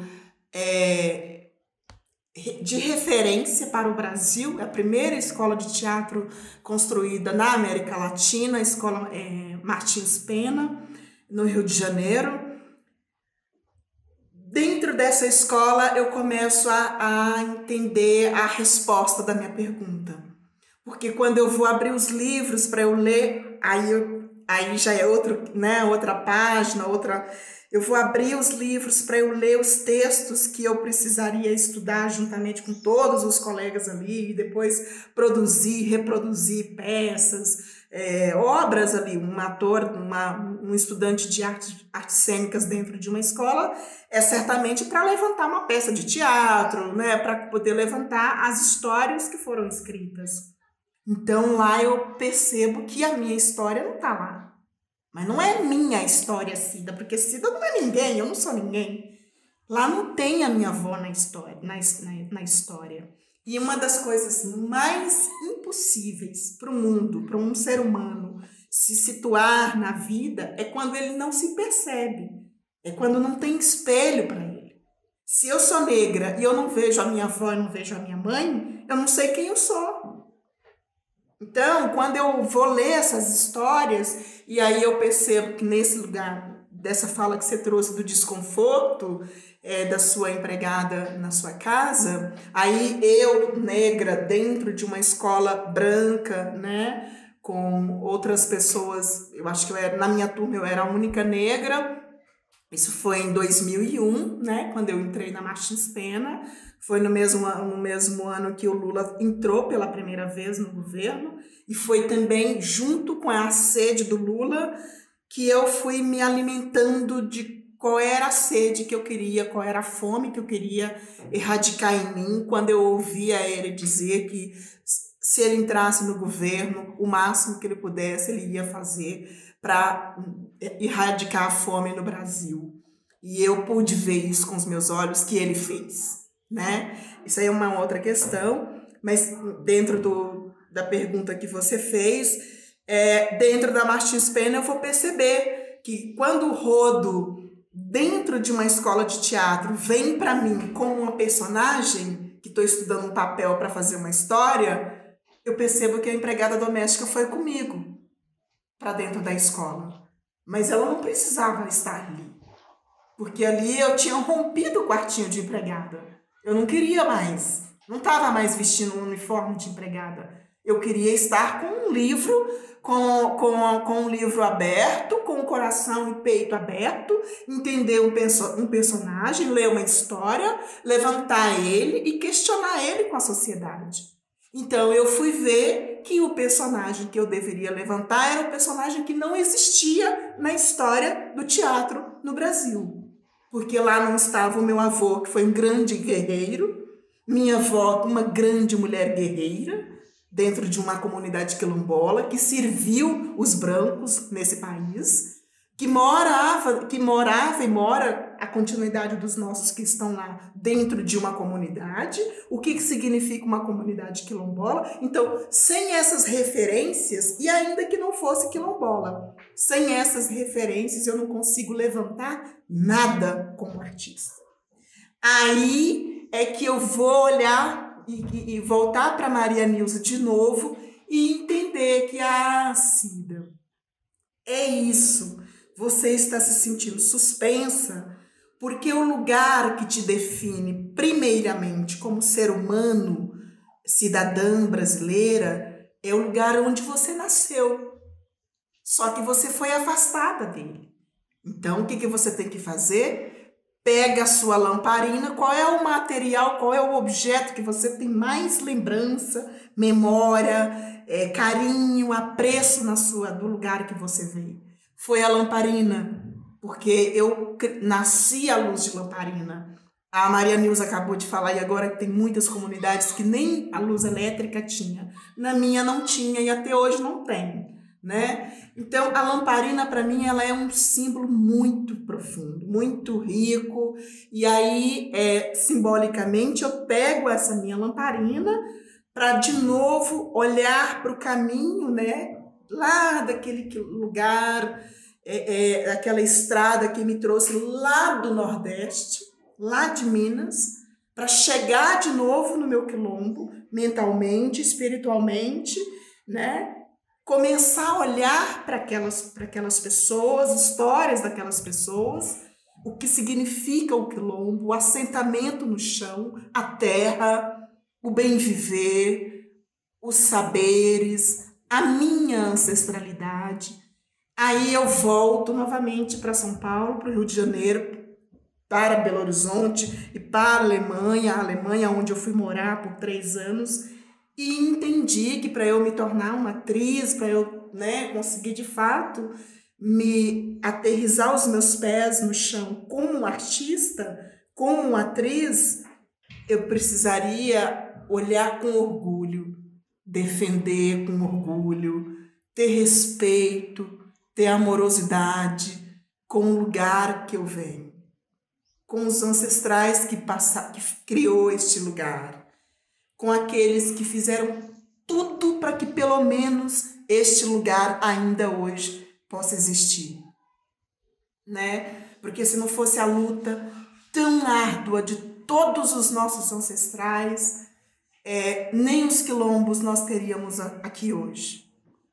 de referência para o Brasil, a primeira escola de teatro construída na América Latina, a escola Martins Pena, no Rio de Janeiro. Dentro dessa escola, eu começo a entender a resposta da minha pergunta. Porque quando eu vou abrir os livros para eu ler, aí já é outra página, eu vou abrir os livros para eu ler os textos que eu precisaria estudar juntamente com todos os colegas ali, e depois produzir, reproduzir peças, obras ali. Um ator, um estudante de artes cênicas dentro de uma escola é certamente para levantar uma peça de teatro, né, para poder levantar as histórias que foram escritas. Então lá eu percebo que a minha história não está lá. Mas não é minha história, Cida, porque Cida não é ninguém, eu não sou ninguém. Lá não tem a minha avó na história. E uma das coisas mais impossíveis para o mundo, para um ser humano se situar na vida, é quando ele não se percebe. É quando não tem espelho para ele. Se eu sou negra e eu não vejo a minha avó e não vejo a minha mãe, eu não sei quem eu sou. Então, quando eu vou ler essas histórias, e aí eu percebo que nesse lugar, dessa fala que você trouxe do desconforto da sua empregada na sua casa, aí eu, negra, dentro de uma escola branca, né, com outras pessoas, eu acho que na minha turma eu era a única negra. Isso foi em 2001, né, quando eu entrei na Martins Pena. Foi no mesmo ano que o Lula entrou pela primeira vez no governo, e foi também junto com a sede do Lula que eu fui me alimentando de qual era a sede que eu queria, qual era a fome que eu queria erradicar em mim, quando eu ouvia ele dizer que se ele entrasse no governo, o máximo que ele pudesse, ele ia fazer para erradicar a fome no Brasil. E eu pude ver isso com os meus olhos, que ele fez, né? Isso aí é uma outra questão, mas dentro da pergunta que você fez, dentro da Martins Pena eu vou perceber que quando o Rodo, dentro de uma escola de teatro, vem para mim como uma personagem, que estou estudando um papel para fazer uma história, eu percebo que a empregada doméstica foi comigo para dentro da escola. Mas ela não precisava estar ali. Porque ali eu tinha rompido o quartinho de empregada. Eu não queria mais. Não estava mais vestindo um uniforme de empregada. Eu queria estar com um livro, com um livro aberto, com o coração e peito aberto, entender um personagem, ler uma história, levantar ele e questionar ele com a sociedade. Então eu fui ver que o personagem que eu deveria levantar era um personagem que não existia na história do teatro no Brasil. Porque lá não estava o meu avô, que foi um grande guerreiro, minha avó, uma grande mulher guerreira, dentro de uma comunidade quilombola, que serviu os brancos nesse país, que morava e mora a continuidade dos nossos que estão lá dentro de uma comunidade. O que significa uma comunidade quilombola? Então, sem essas referências, e ainda que não fosse quilombola, sem essas referências eu não consigo levantar nada como artista. Aí é que eu vou olhar e voltar para Maria Nilza de novo e entender que, Cida, é isso. Você está se sentindo suspensa porque o lugar que te define primeiramente como ser humano, cidadã brasileira, é o lugar onde você nasceu. Só que você foi afastada dele. Então, o que você tem que fazer? Pega a sua lamparina, qual é o material, qual é o objeto que você tem mais lembrança, memória, carinho, apreço do lugar que você veio. Foi a lamparina, porque eu nasci à luz de lamparina. A Maria Nilza acabou de falar, e agora tem muitas comunidades que nem a luz elétrica tinha. Na minha não tinha e até hoje não tem, né? Então, a lamparina, para mim, ela é um símbolo muito profundo, muito rico. E aí, simbolicamente, eu pego essa minha lamparina para, de novo, olhar para o caminho, né? Lá daquele lugar, aquela estrada que me trouxe lá do Nordeste, lá de Minas, para chegar de novo no meu quilombo, mentalmente, espiritualmente, né? Começar a olhar para aquelas pessoas, histórias daquelas pessoas, o que significa o quilombo, o assentamento no chão, a terra, o bem viver, os saberes, a minha ancestralidade. Aí eu volto novamente para São Paulo, para o Rio de Janeiro, para Belo Horizonte e para a Alemanha, onde eu fui morar por 3 anos, e entendi que para eu me tornar uma atriz, para eu, né, conseguir de fato me aterrissar os meus pés no chão como artista, como atriz, eu precisaria olhar com orgulho, defender com orgulho, ter respeito, ter amorosidade com o lugar que eu venho, com os ancestrais que criou este lugar, com aqueles que fizeram tudo para que pelo menos este lugar ainda hoje possa existir, né? Porque se não fosse a luta tão árdua de todos os nossos ancestrais, nem os quilombos nós teríamos aqui hoje.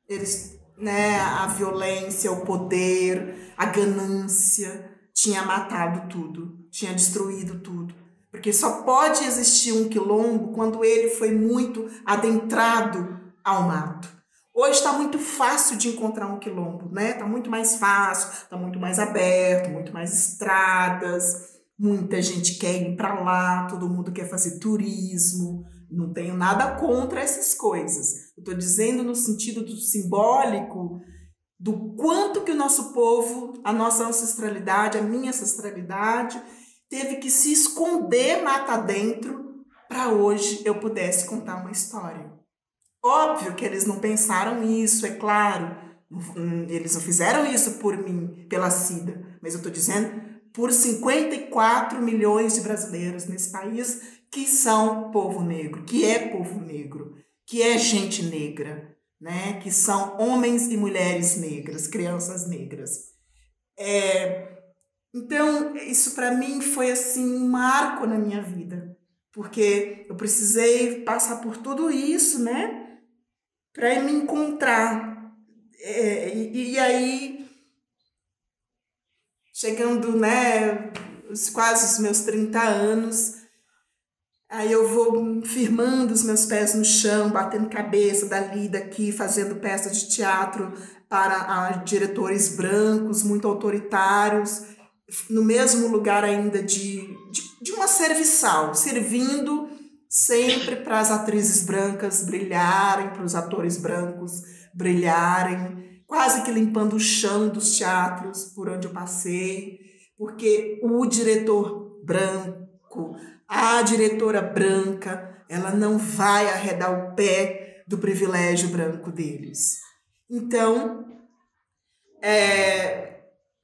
Eles, né, a violência, o poder, a ganância tinha matado tudo, tinha destruído tudo. Porque só pode existir um quilombo quando ele foi muito adentrado ao mato. Hoje está muito fácil de encontrar um quilombo, né? Está muito mais fácil, está muito mais aberto, muito mais estradas, muita gente quer ir para lá, todo mundo quer fazer turismo. Não tenho nada contra essas coisas. Eu estou dizendo no sentido do simbólico, do quanto que o nosso povo, a nossa ancestralidade, a minha ancestralidade, teve que se esconder mata dentro para hoje eu pudesse contar uma história. Óbvio que eles não pensaram isso, é claro. Eles não fizeram isso por mim, pela Cida. Mas eu estou dizendo por 54 milhões de brasileiros nesse país que são povo negro, que é povo negro, que é gente negra, né? Que são homens e mulheres negras, crianças negras. Então, isso para mim foi assim um marco na minha vida, porque eu precisei passar por tudo isso, né, para me encontrar. E aí, chegando, né, quase os meus 30 anos, aí eu vou firmando os meus pés no chão, batendo cabeça dali, daqui, fazendo peça de teatro para diretores brancos, muito autoritários, no mesmo lugar ainda de uma serviçal, servindo sempre para as atrizes brancas brilharem, para os atores brancos brilharem, quase que limpando o chão dos teatros por onde eu passei, porque o diretor branco, a diretora branca, ela não vai arredar o pé do privilégio branco deles. Então,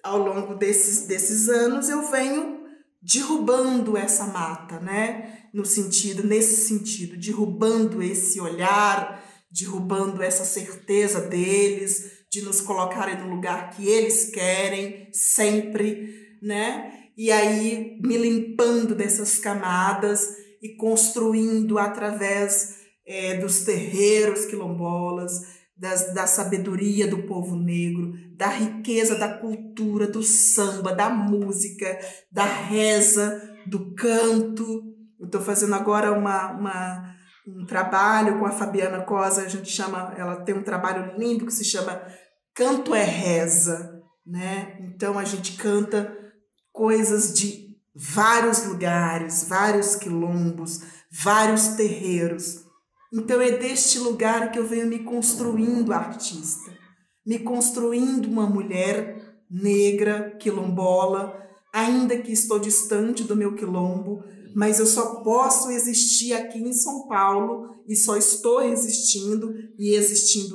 ao longo desses anos, eu venho derrubando essa mata, né? Nesse sentido, derrubando esse olhar, derrubando essa certeza deles, de nos colocarem no lugar que eles querem, sempre, né? E aí me limpando dessas camadas e construindo através dos terreiros quilombolas, da sabedoria do povo negro, da riqueza da cultura, do samba, da música, da reza, do canto. Eu estou fazendo agora um trabalho com a Fabiana Cosa, ela tem um trabalho lindo que se chama Canto é Reza, né? Então a gente canta coisas de vários lugares, vários quilombos, vários terreiros. Então é deste lugar que eu venho me construindo artista, me construindo uma mulher negra, quilombola, ainda que estou distante do meu quilombo, mas eu só posso existir aqui em São Paulo e só estou existindo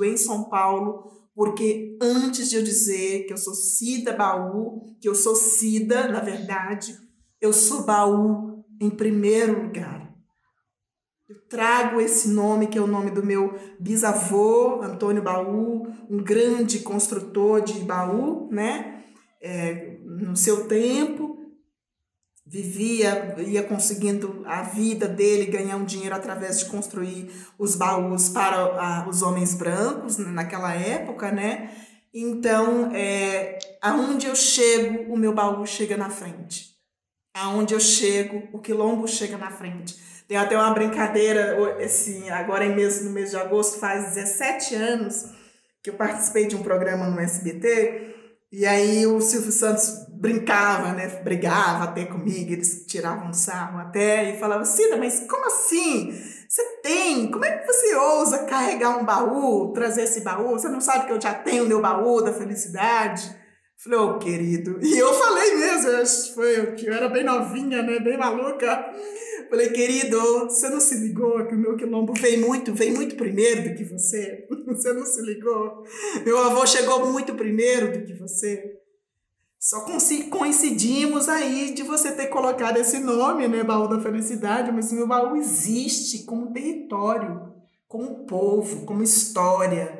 em São Paulo, porque antes de eu dizer que eu sou Cida Baú, que eu sou Cida, na verdade, eu sou Baú em primeiro lugar. Eu trago esse nome, que é o nome do meu bisavô, Antônio Baú, um grande construtor de baú, né? No seu tempo, ia conseguindo a vida dele, ganhar um dinheiro através de construir os baús para os homens brancos naquela época, né? Então, aonde eu chego, o meu baú chega na frente. Aonde eu chego, o quilombo chega na frente. Tem até uma brincadeira, assim, agora no mês de agosto, faz 17 anos que eu participei de um programa no SBT, e aí o Silvio Santos brincava, né? Brigava até comigo, eles tiravam um sarro até, e falavam, Cida, mas como assim? Como é que você ousa carregar um baú, trazer esse baú? Você não sabe que eu já tenho o meu baú da felicidade? Falei, ô, querido, e eu falei mesmo, eu era bem novinha, né, bem maluca. Falei, querido, você não se ligou que o meu quilombo vem muito primeiro do que você? Você não se ligou? Meu avô chegou muito primeiro do que você. Só coincidimos aí de você ter colocado esse nome, né, Baú da Felicidade, mas meu baú existe como território, como povo, como história,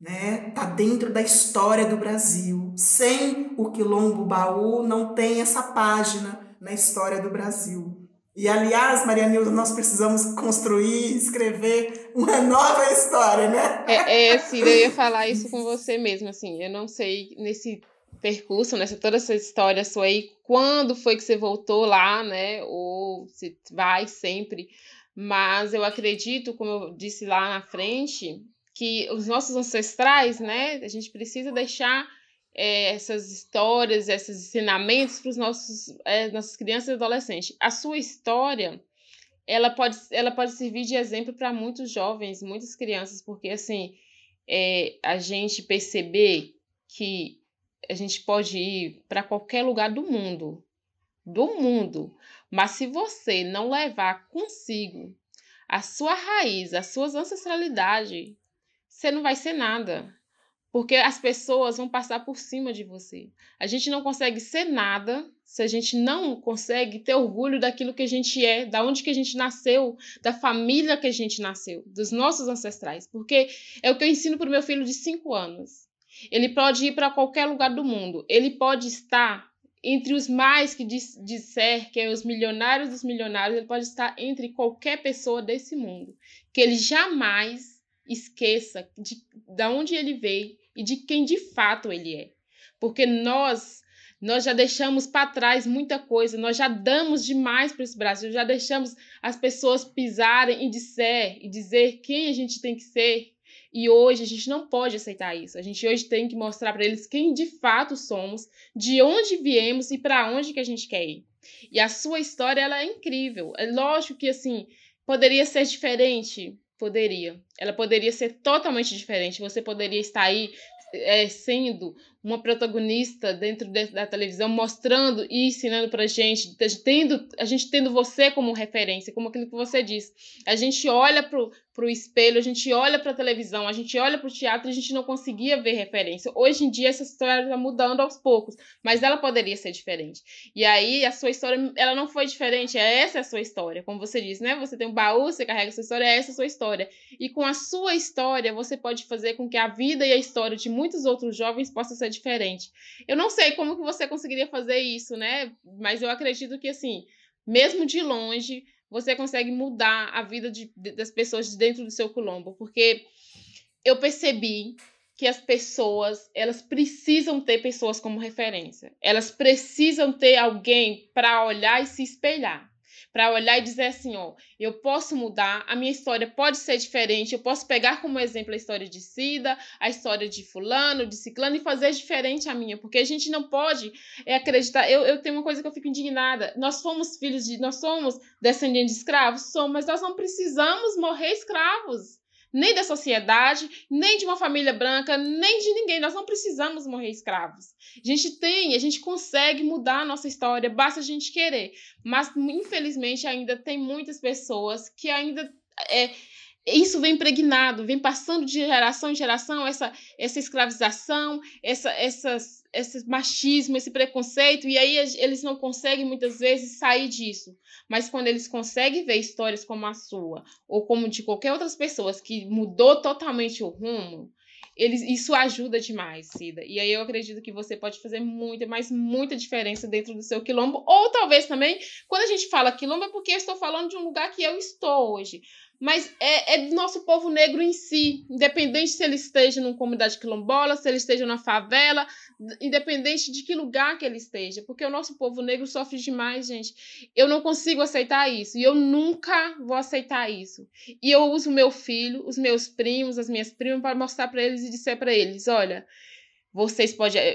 né? Tá dentro da história do Brasil. Sem o Quilombo Baú não tem essa página na história do Brasil. E, aliás, Maria Nilda, nós precisamos construir, escrever uma nova história, né? Cida, eu ia falar isso com você mesmo, assim, eu não sei nesse percurso, toda essa história sua aí, quando foi que você voltou lá, né, ou se vai sempre, mas eu acredito, como eu disse lá na frente, que os nossos ancestrais, né, a gente precisa deixar essas histórias, esses ensinamentos para os nossas crianças e adolescentes. A sua história, ela pode servir de exemplo para muitos jovens, muitas crianças, porque assim, a gente perceber que a gente pode ir para qualquer lugar do mundo, mas se você não levar consigo a sua raiz, a sua ancestralidade, você não vai ser nada. Porque as pessoas vão passar por cima de você. A gente não consegue ser nada se a gente não consegue ter orgulho daquilo que a gente é, da onde que a gente nasceu, da família que a gente nasceu, dos nossos ancestrais. Porque é o que eu ensino para o meu filho de 5 anos. Ele pode ir para qualquer lugar do mundo. Ele pode estar entre os mais que disser que é os milionários dos milionários. Ele pode estar entre qualquer pessoa desse mundo. Que ele jamais esqueça de onde ele veio e de quem de fato ele é. Porque nós já deixamos para trás muita coisa, nós já damos demais para esse Brasil, já deixamos as pessoas pisarem e dizer quem a gente tem que ser, e hoje a gente não pode aceitar isso. A gente hoje tem que mostrar para eles quem de fato somos, de onde viemos e para onde que a gente quer ir. E a sua história, ela é incrível. É lógico que, assim, poderia ser diferente. Poderia. Ela poderia ser totalmente diferente. Você poderia estar aí sendo uma protagonista dentro da televisão, mostrando e ensinando pra gente, a gente tendo você como referência, como aquilo que você disse. A gente olha pro espelho, a gente olha pra televisão, a gente olha pro teatro e a gente não conseguia ver referência. Hoje em dia essa história está mudando aos poucos, mas ela poderia ser diferente. E aí a sua história, ela não foi diferente, essa é a sua história, como você disse, né? Você tem um baú, você carrega a sua história, essa é a sua história. E com a sua história, você pode fazer com que a vida e a história de muitos outros jovens possa ser diferente. Eu não sei como que você conseguiria fazer isso, né? Mas eu acredito que, assim, mesmo de longe, você consegue mudar a vida das pessoas de dentro do seu quilombo, porque eu percebi que as pessoas, elas precisam ter pessoas como referência. Elas precisam ter alguém para olhar e se espelhar. Para olhar e dizer assim, ó, eu posso mudar, a minha história pode ser diferente, eu posso pegar como exemplo a história de Cida, a história de fulano, de ciclano e fazer diferente a minha, porque a gente não pode acreditar, eu tenho uma coisa que eu fico indignada, nós somos descendentes de escravos? Somos, mas nós não precisamos morrer escravos. Nem da sociedade, nem de uma família branca, nem de ninguém. Nós não precisamos morrer escravos. A gente consegue mudar a nossa história, basta a gente querer. Mas, infelizmente, ainda tem muitas pessoas que ainda... isso vem impregnado, vem passando de geração em geração, essa escravização, esse machismo, esse preconceito, e aí eles não conseguem muitas vezes sair disso. Mas quando eles conseguem ver histórias como a sua, ou como de qualquer outras pessoas que mudou totalmente o rumo, isso ajuda demais, Cida. E aí eu acredito que você pode fazer muita, mas muita diferença dentro do seu quilombo, ou talvez também, quando a gente fala quilombo, é porque eu estou falando de um lugar que eu estou hoje. Mas é do nosso povo negro em si, independente se ele esteja numa comunidade quilombola, se ele esteja na favela, independente de que lugar que ele esteja, porque o nosso povo negro sofre demais, gente. Eu não consigo aceitar isso, e eu nunca vou aceitar isso. E eu uso meu filho, os meus primos, as minhas primas, para mostrar para eles e dizer para eles, olha,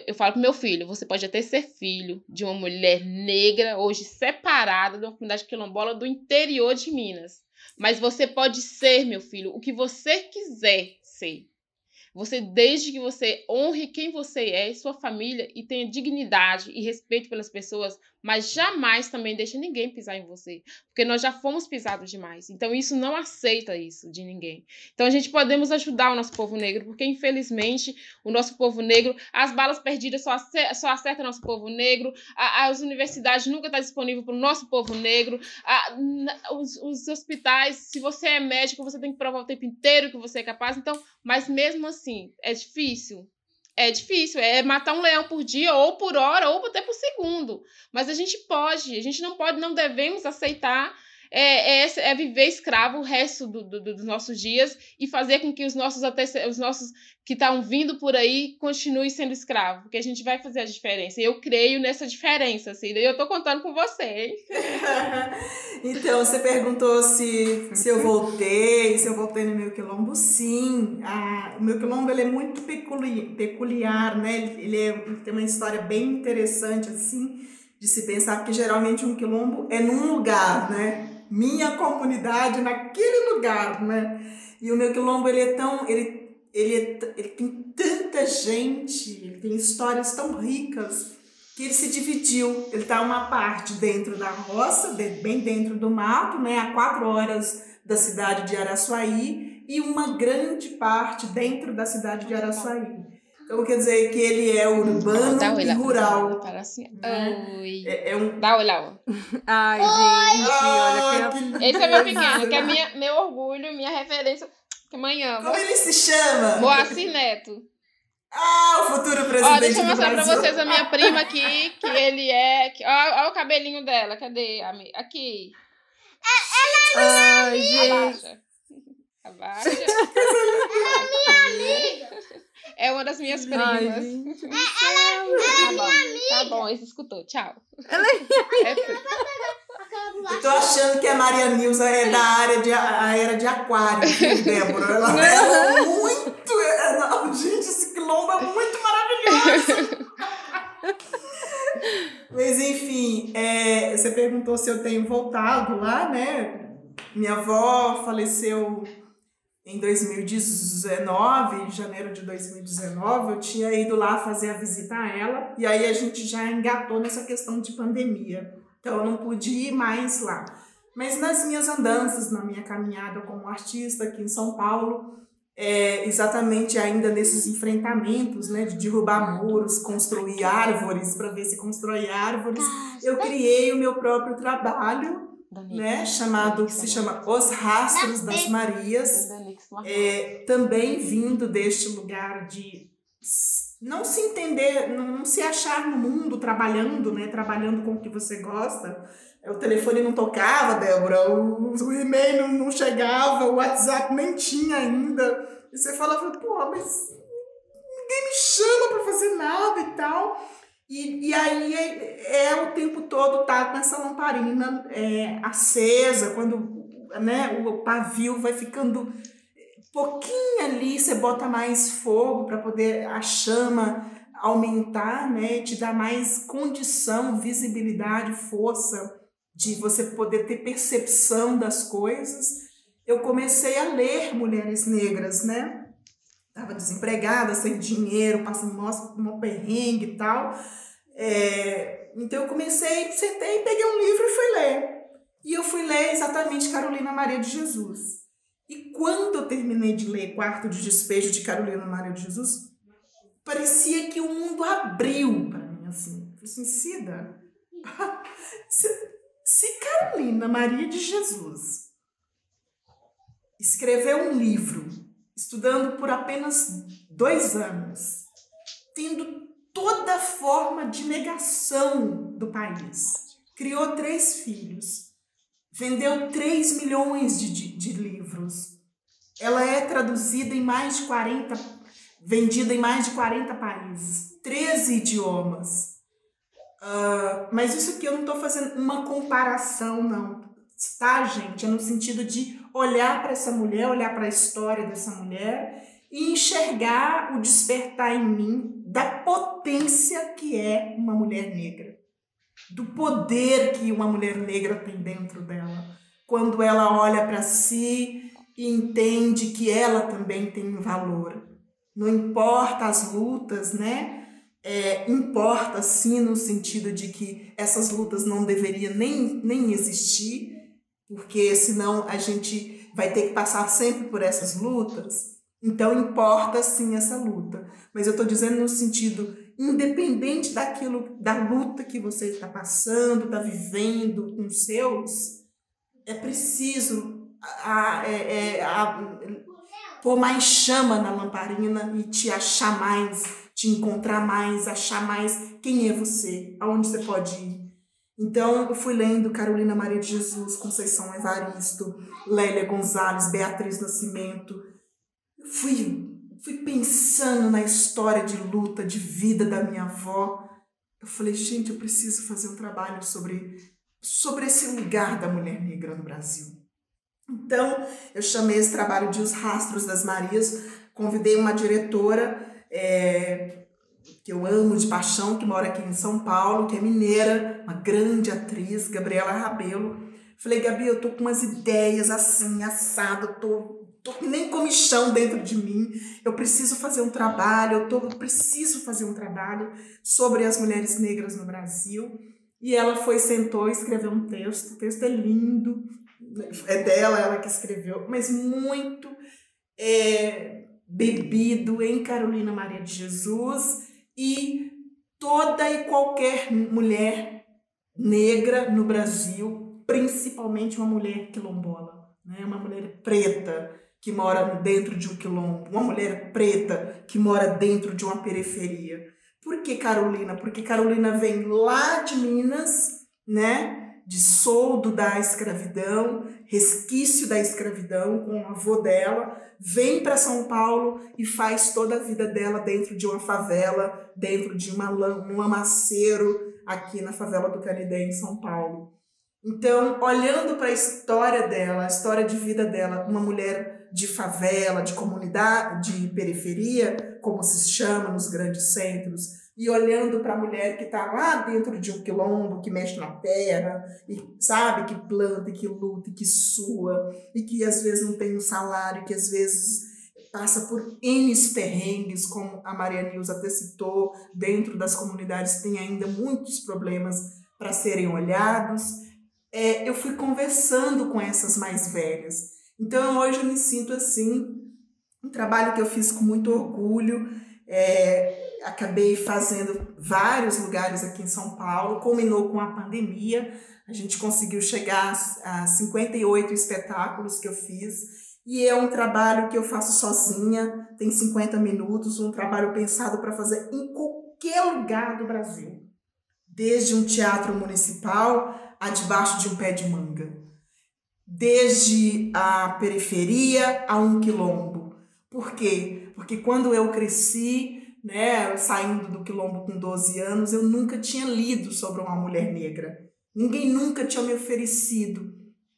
eu falo pro meu filho, você pode até ser filho de uma mulher negra, hoje separada de uma comunidade quilombola do interior de Minas. Mas você pode ser, meu filho, o que você quiser ser. Você, desde que você honre quem você é, sua família, e tenha dignidade e respeito pelas pessoas, mas jamais também deixe ninguém pisar em você, porque nós já fomos pisados demais. Então isso não aceita isso de ninguém. Então a gente podemos ajudar o nosso povo negro, porque infelizmente o nosso povo negro, as balas perdidas só acertam o nosso povo negro, as universidades nunca estão disponíveis para o nosso povo negro, os hospitais, se você é médico, você tem que provar o tempo inteiro que você é capaz. Então, mas mesmo assim, é difícil. É difícil, é matar um leão por dia, ou por hora, ou até por segundo. Mas a gente não devemos aceitar viver escravo o resto dos nossos dias e fazer com que os nossos que estão vindo por aí continuem sendo escravos, porque a gente vai fazer a diferença. E eu creio nessa diferença, assim, e eu tô contando com você, hein? Então, você perguntou se eu voltei no meu quilombo. Sim, o meu quilombo ele é muito peculiar, né? Ele tem uma história bem interessante, assim, de se pensar, porque geralmente um quilombo é num lugar, né? Minha comunidade naquele lugar, né? E o meu quilombo, ele tem tanta gente, ele tem histórias tão ricas, que ele se dividiu. Ele está uma parte dentro da roça, bem dentro do mato, né, a 4 horas da cidade de Araçuaí, e uma grande parte dentro da cidade de Araçuaí. Então, quer dizer que ele é urbano e rural. Oi. Dá oi lá. Ai, gente, olha que... Esse é meu pequeno, que é meu orgulho, minha referência. Que amanhã. Como ele se chama? Moacir Neto. O futuro presidente do Brasil. Deixa eu mostrar pra vocês a minha prima aqui, que ele é... Olha o cabelinho dela, cadê? Aqui. Ela é gente. Abaixa. Ela é minha amiga. É uma das minhas primas. Ai, gente, ela é minha amiga. Tá bom, esse escutou. Tchau. Ela é minha amiga. Eu tô achando que a Maria Nilza é da era de Aquário, viu, Débora? Ela é muito... gente, esse quilombo é muito maravilhoso. Mas, enfim, você perguntou se eu tenho voltado lá, né? Minha avó faleceu em 2019, em janeiro de 2019, eu tinha ido lá fazer a visita a ela, e aí a gente já engatou nessa questão de pandemia. Então eu não pude ir mais lá. Mas nas minhas andanças, na minha caminhada como artista aqui em São Paulo, exatamente ainda nesses enfrentamentos, né, de derrubar muros, construir árvores, para ver se constrói árvores, eu criei o meu próprio trabalho, né, que se chama Os Rastros das Marias, também vindo deste lugar de não se entender, não se achar no mundo trabalhando, né, trabalhando com o que você gosta. O telefone não tocava, Débora, o e-mail não chegava, o WhatsApp nem tinha ainda. E você falava, pô, mas ninguém me chama para fazer nada e tal. E aí o tempo todo tá com essa lamparina acesa, quando, né, o pavio vai ficando pouquinho ali, você bota mais fogo para poder a chama aumentar, né, te dar mais condição, visibilidade, força de você poder ter percepção das coisas. Eu comecei a ler mulheres negras, né? Estava desempregada, sem dinheiro, passando um perrengue e tal. Então eu sentei, peguei um livro e fui ler. E eu fui ler exatamente Carolina Maria de Jesus. E quando eu terminei de ler Quarto de Despejo de Carolina Maria de Jesus, parecia que o mundo abriu para mim, assim. Eu falei assim, Cida, se Carolina Maria de Jesus escreveu um livro, estudando por apenas 2 anos, tendo toda forma de negação do país, criou 3 filhos, vendeu 3 milhões de livros, ela é traduzida em mais de 40, vendida em mais de 40 países, 13 idiomas. Mas isso aqui eu não estou fazendo uma comparação, não, tá, gente? É no sentido de olhar para essa mulher, olhar para a história dessa mulher e enxergar o despertar em mim da potência que é uma mulher negra, do poder que uma mulher negra tem dentro dela, quando ela olha para si e entende que ela também tem valor. Não importa as lutas, né? Importa sim no sentido de que essas lutas não deveriam nem existir, porque senão a gente vai ter que passar sempre por essas lutas. Então importa sim essa luta, mas eu estou dizendo no sentido, independente da luta que você está passando, está vivendo com os seus, é preciso pôr mais chama na lamparina e te achar mais, te encontrar mais, achar mais quem é você, aonde você pode ir. Então, eu fui lendo Carolina Maria de Jesus, Conceição Evaristo, Lélia Gonzalez, Beatriz Nascimento. Fui pensando na história de luta, de vida da minha avó. Eu falei, gente, eu preciso fazer um trabalho sobre esse lugar da mulher negra no Brasil. Então, eu chamei esse trabalho de Os Rastros das Marias, convidei uma diretora que eu amo de paixão, que mora aqui em São Paulo, que é mineira, uma grande atriz, Gabriela Rabelo. Falei, Gabi, eu tô com umas ideias assim, assado, tô nem comichão dentro de mim, eu preciso fazer um trabalho, eu preciso fazer um trabalho sobre as mulheres negras no Brasil. E ela sentou e escreveu um texto, o texto é lindo, é dela, ela que escreveu, mas muito bebido em Carolina Maria de Jesus e toda e qualquer mulher negra no Brasil, principalmente uma mulher quilombola, né? Uma mulher preta que mora dentro de um quilombo, uma mulher preta que mora dentro de uma periferia. Por que Carolina? Porque Carolina vem lá de Minas, né? De soldo da escravidão, resquício da escravidão com o avô dela, vem para São Paulo e faz toda a vida dela dentro de uma favela, dentro de um lamaceiro aqui na favela do Canidé, em São Paulo. Então, olhando para a história dela, a história de vida dela, uma mulher de favela, de comunidade, de periferia, como se chama nos grandes centros, e olhando para a mulher que está lá dentro de um quilombo, que mexe na terra, e sabe, que planta, que luta, que sua, e que às vezes não tem um salário, que às vezes passa por N perrengues, como a Maria Nilza até citou, dentro das comunidades tem ainda muitos problemas para serem olhados. Eu fui conversando com essas mais velhas. Então hoje eu me sinto assim, um trabalho que eu fiz com muito orgulho, acabei fazendo vários lugares aqui em São Paulo, culminou com a pandemia, a gente conseguiu chegar a 58 espetáculos que eu fiz, e é um trabalho que eu faço sozinha, tem 50 minutos, um trabalho pensado para fazer em qualquer lugar do Brasil, desde um teatro municipal a debaixo de um pé de manga, desde a periferia a um quilombo. Por quê? Porque quando eu cresci, né, saindo do quilombo com 12 anos, eu nunca tinha lido sobre uma mulher negra. Ninguém nunca tinha me oferecido,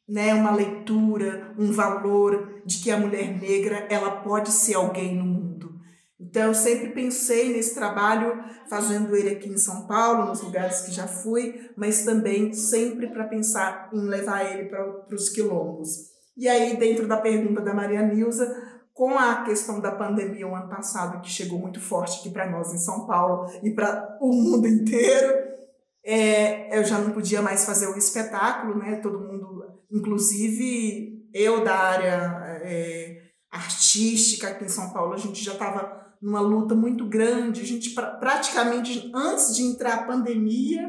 né, uma leitura, um valor de que a mulher negra ela pode ser alguém no mundo. Então eu sempre pensei nesse trabalho, fazendo ele aqui em São Paulo, nos lugares que já fui, mas também sempre para pensar em levar ele para os quilombos. E aí, dentro da pergunta da Maria Nilza, com a questão da pandemia o ano passado, que chegou muito forte aqui para nós em São Paulo e para o mundo inteiro, eu já não podia mais fazer o espetáculo, né? Todo mundo, inclusive eu da área artística aqui em São Paulo, a gente já estava numa luta muito grande, a gente praticamente antes de entrar a pandemia,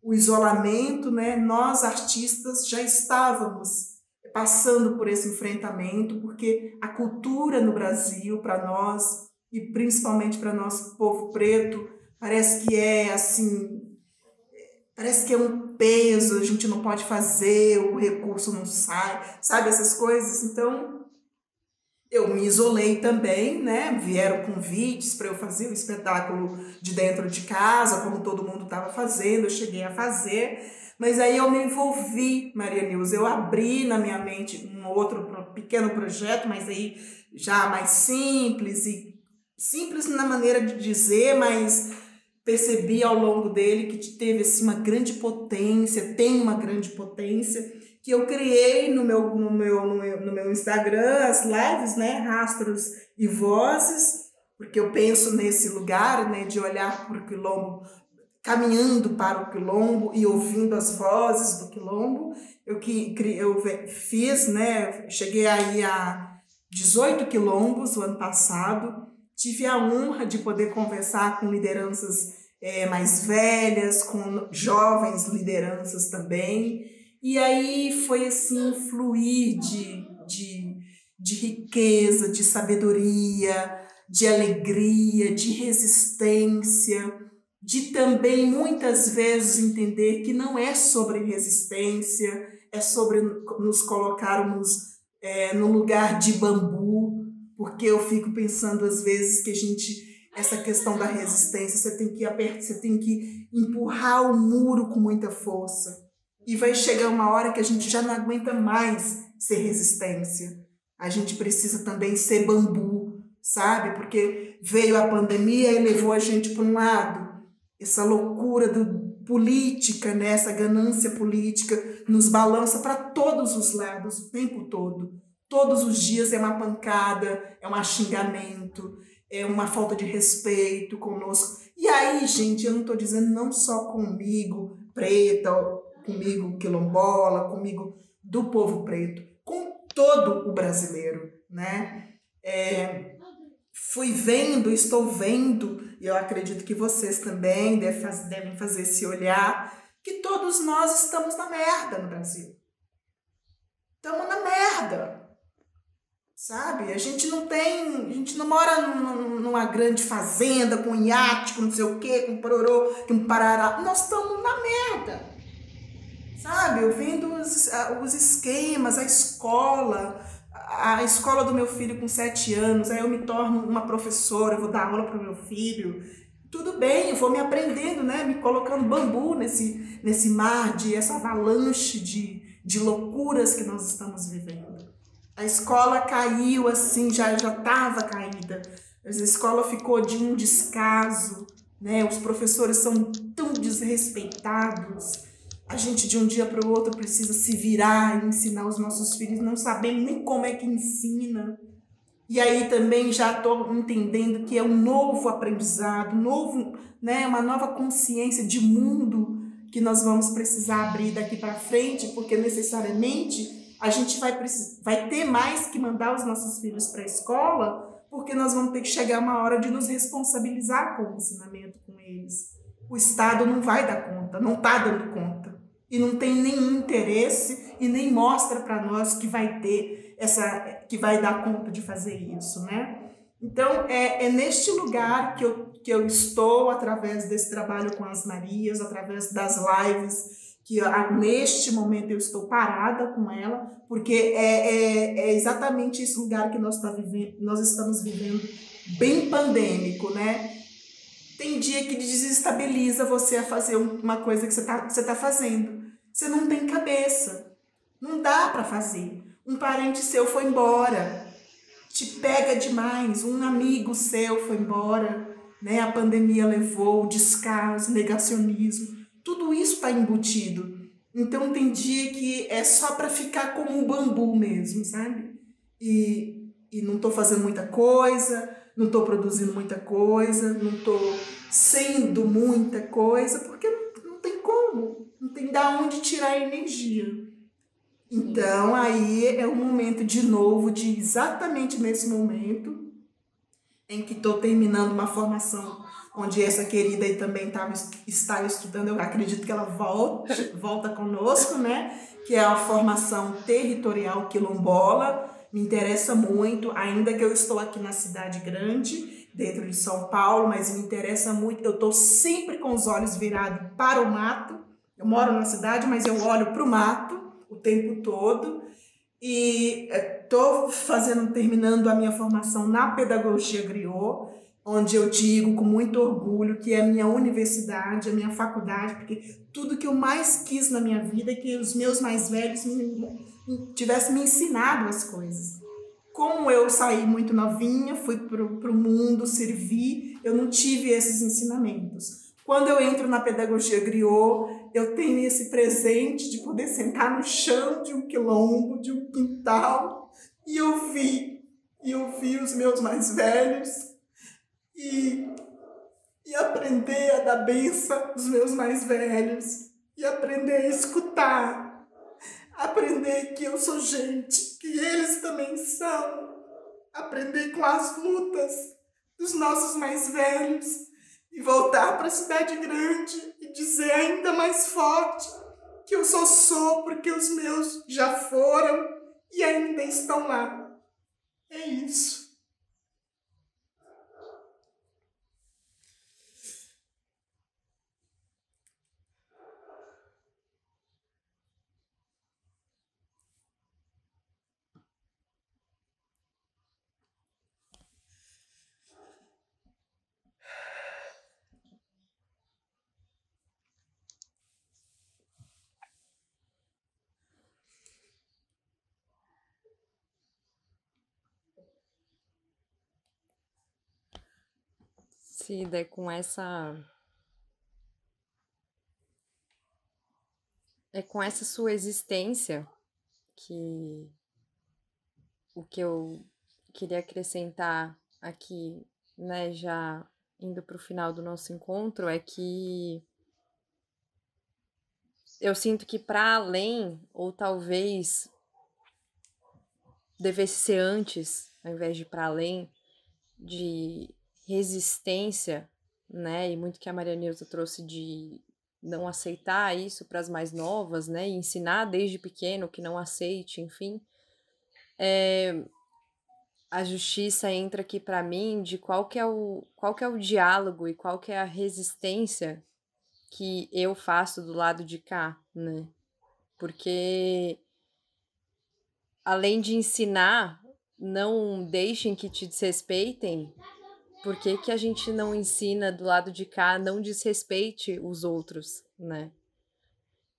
o isolamento, né? Nós artistas já estávamos passando por esse enfrentamento, porque a cultura no Brasil, para nós, e principalmente para nosso povo preto, parece que parece que é um peso, a gente não pode fazer, o recurso não sai, sabe, essas coisas. Então, eu me isolei também, né? Vieram convites para eu fazer o espetáculo de dentro de casa, como todo mundo estava fazendo, eu cheguei a fazer. Mas aí eu me envolvi, Maria Nilza, eu abri na minha mente um outro pequeno projeto, mas aí já mais simples, e simples na maneira de dizer, mas percebi ao longo dele que teve assim, uma grande potência, tem uma grande potência, que eu criei no meu Instagram, as lives, né, Rastros e Vozes, porque eu penso nesse lugar, né, de olhar para o quilombo, caminhando para o quilombo e ouvindo as vozes do quilombo. Eu fiz, né, cheguei aí a 18 quilombos o ano passado, tive a honra de poder conversar com lideranças mais velhas, com jovens lideranças também, e aí foi assim um fluir de riqueza, de sabedoria, de alegria, de resistência, de também muitas vezes entender que não é sobre resistência, é sobre nos colocarmos no lugar de bambu, porque eu fico pensando às vezes que essa questão da resistência, você tem que empurrar o muro com muita força, e vai chegar uma hora que a gente já não aguenta mais ser resistência, a gente precisa também ser bambu, sabe? Porque veio a pandemia e levou a gente para um lado, essa loucura política, né? Essa ganância política nos balança para todos os lados o tempo todo. Todos os dias é uma pancada, é um xingamento, é uma falta de respeito conosco. E aí, gente, eu não estou dizendo não só comigo, preta, comigo quilombola, comigo do povo preto, com todo o brasileiro, né? Estou vendo, e eu acredito que vocês também devem fazer esse olhar, que todos nós estamos na merda no Brasil. Estamos na merda, sabe? A gente não mora numa grande fazenda, com iate, com não sei o quê, com pororô, com parará. Nós estamos na merda, sabe? Eu vendo os esquemas, a escola do meu filho com 7 anos, aí eu me torno uma professora, eu vou dar aula para o meu filho. Tudo bem, eu vou me aprendendo, né? Me colocando bambu nesse mar, essa avalanche de loucuras que nós estamos vivendo. A escola caiu assim, já estava caída. A escola ficou de um descaso, né? Os professores são tão desrespeitados. A gente de um dia para o outro precisa se virar e ensinar os nossos filhos, não sabemos nem como é que ensina. E aí também já estou entendendo que é um novo aprendizado, né, uma nova consciência de mundo que nós vamos precisar abrir daqui para frente, porque necessariamente a gente vai ter mais que mandar os nossos filhos para a escola, porque nós vamos ter que chegar uma hora de nos responsabilizar com o ensinamento com eles. O Estado não vai dar conta, não está dando conta. E não tem nenhum interesse e nem mostra para nós que vai ter que vai dar conta de fazer isso, né? Então, é neste lugar que eu estou, através desse trabalho com as Marias, através das lives, que neste momento eu estou parada com ela, porque é exatamente esse lugar que nós estamos vivendo, bem pandêmico, né? Tem dia que desestabiliza você a fazer uma coisa que você tá fazendo. Você não tem cabeça. Não dá para fazer. Um parente seu foi embora. Te pega demais. Um amigo seu foi embora. Né? A pandemia levou o descaso, o negacionismo. Tudo isso está embutido. Então tem dia que é só para ficar como um bambu mesmo, sabe? E não estou fazendo muita coisa, não estou produzindo muita coisa, não estou sendo muita coisa, porque não tem como, não tem de onde tirar energia. Então, aí é o momento de novo, de exatamente nesse momento, em que estou terminando uma formação, onde essa querida aí também está estudando, eu acredito que ela volta conosco, né? Que é a formação territorial quilombola. Me interessa muito, ainda que eu estou aqui na cidade grande, dentro de São Paulo, mas me interessa muito. Eu estou sempre com os olhos virados para o mato. Eu moro na cidade, mas eu olho para o mato o tempo todo. E estou terminando a minha formação na pedagogia griot, onde eu digo com muito orgulho que é a minha universidade, a minha faculdade, porque tudo que eu mais quis na minha vida é que os meus mais velhos tivessem me ensinado as coisas. Como eu saí muito novinha, fui para o mundo servir, eu não tive esses ensinamentos. Quando eu entro na pedagogia griot, eu tenho esse presente de poder sentar no chão de um quilombo, de um quintal, e ouvir os meus mais velhos e aprender a dar benção aos meus mais velhos e aprender a escutar, aprender que eu sou gente, que eles também são, aprender com as lutas dos nossos mais velhos e voltar para a cidade grande e dizer ainda mais forte que eu só sou porque os meus já foram e ainda estão lá. É isso. Cida, é com essa sua existência que o que eu queria acrescentar aqui, né, já indo para o final do nosso encontro, é que eu sinto que para além, ou talvez devesse ser antes, ao invés de para além, de resistência, né, e muito que a Maria Neuza trouxe de não aceitar isso para as mais novas, né, e ensinar desde pequeno que não aceite, enfim, a justiça entra aqui para mim de qual que é o diálogo e qual que é a resistência que eu faço do lado de cá, né, porque além de ensinar, não deixem que te desrespeitem, por que que a gente não ensina do lado de cá, não desrespeite os outros, né?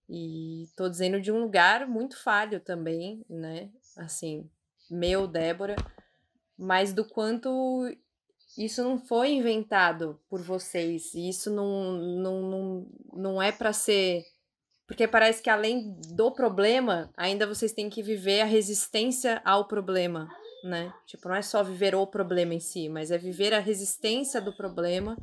E tô dizendo de um lugar muito falho também, né? Assim, Débora, mas do quanto isso não foi inventado por vocês. Isso não é para ser. Porque parece que além do problema, ainda vocês têm que viver a resistência ao problema, né? Tipo, não é só viver o problema em si, mas é viver a resistência do problema.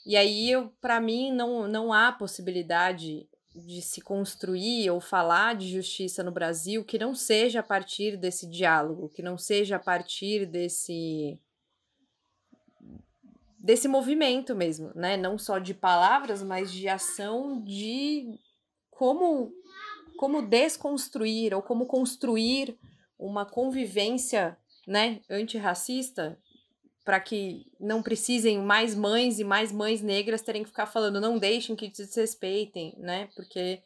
E aí, para mim, não há possibilidade de se construir ou falar de justiça no Brasil que não seja a partir desse diálogo, que não seja a partir desse movimento mesmo, né? Não só de palavras, mas de ação, de como desconstruir ou como construir uma convivência, né, antirracista, para que não precisem mais mães e mais mães negras terem que ficar falando não deixem que desrespeitem, né? Porque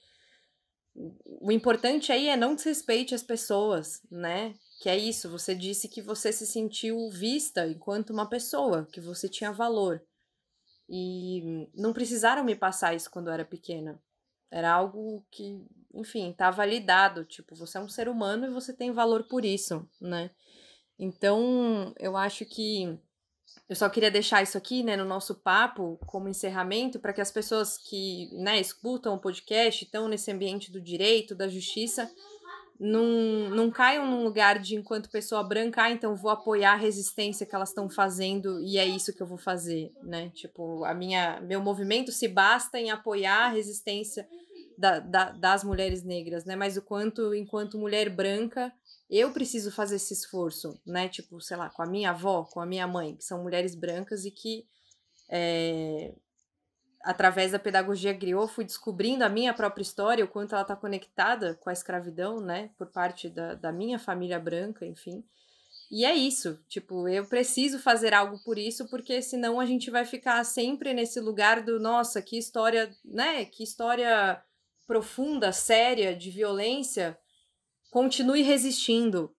o importante aí é não desrespeite as pessoas, né? Que é isso, você disse que você se sentiu vista enquanto uma pessoa, que você tinha valor. E não precisaram me passar isso quando eu era pequena. Era algo que, enfim, tá validado. Tipo, você é um ser humano e você tem valor por isso, né? Então, eu acho que eu só queria deixar isso aqui, né, no nosso papo, como encerramento, para que as pessoas que, né, escutam o podcast, estão nesse ambiente do direito, da justiça, não caiam num lugar de, enquanto pessoa branca, então vou apoiar a resistência que elas estão fazendo e é isso que eu vou fazer, né? Tipo, meu movimento se basta em apoiar a resistência das mulheres negras, né? Mas o quanto, enquanto mulher branca, eu preciso fazer esse esforço, né? Tipo, sei lá, com a minha avó, com a minha mãe, que são mulheres brancas e que através da pedagogia griot, fui descobrindo a minha própria história, o quanto ela está conectada com a escravidão, né, por parte da minha família branca, enfim. E é isso, tipo, eu preciso fazer algo por isso, porque senão a gente vai ficar sempre nesse lugar do, nossa, que história, né, que história profunda, séria, de violência, continue resistindo,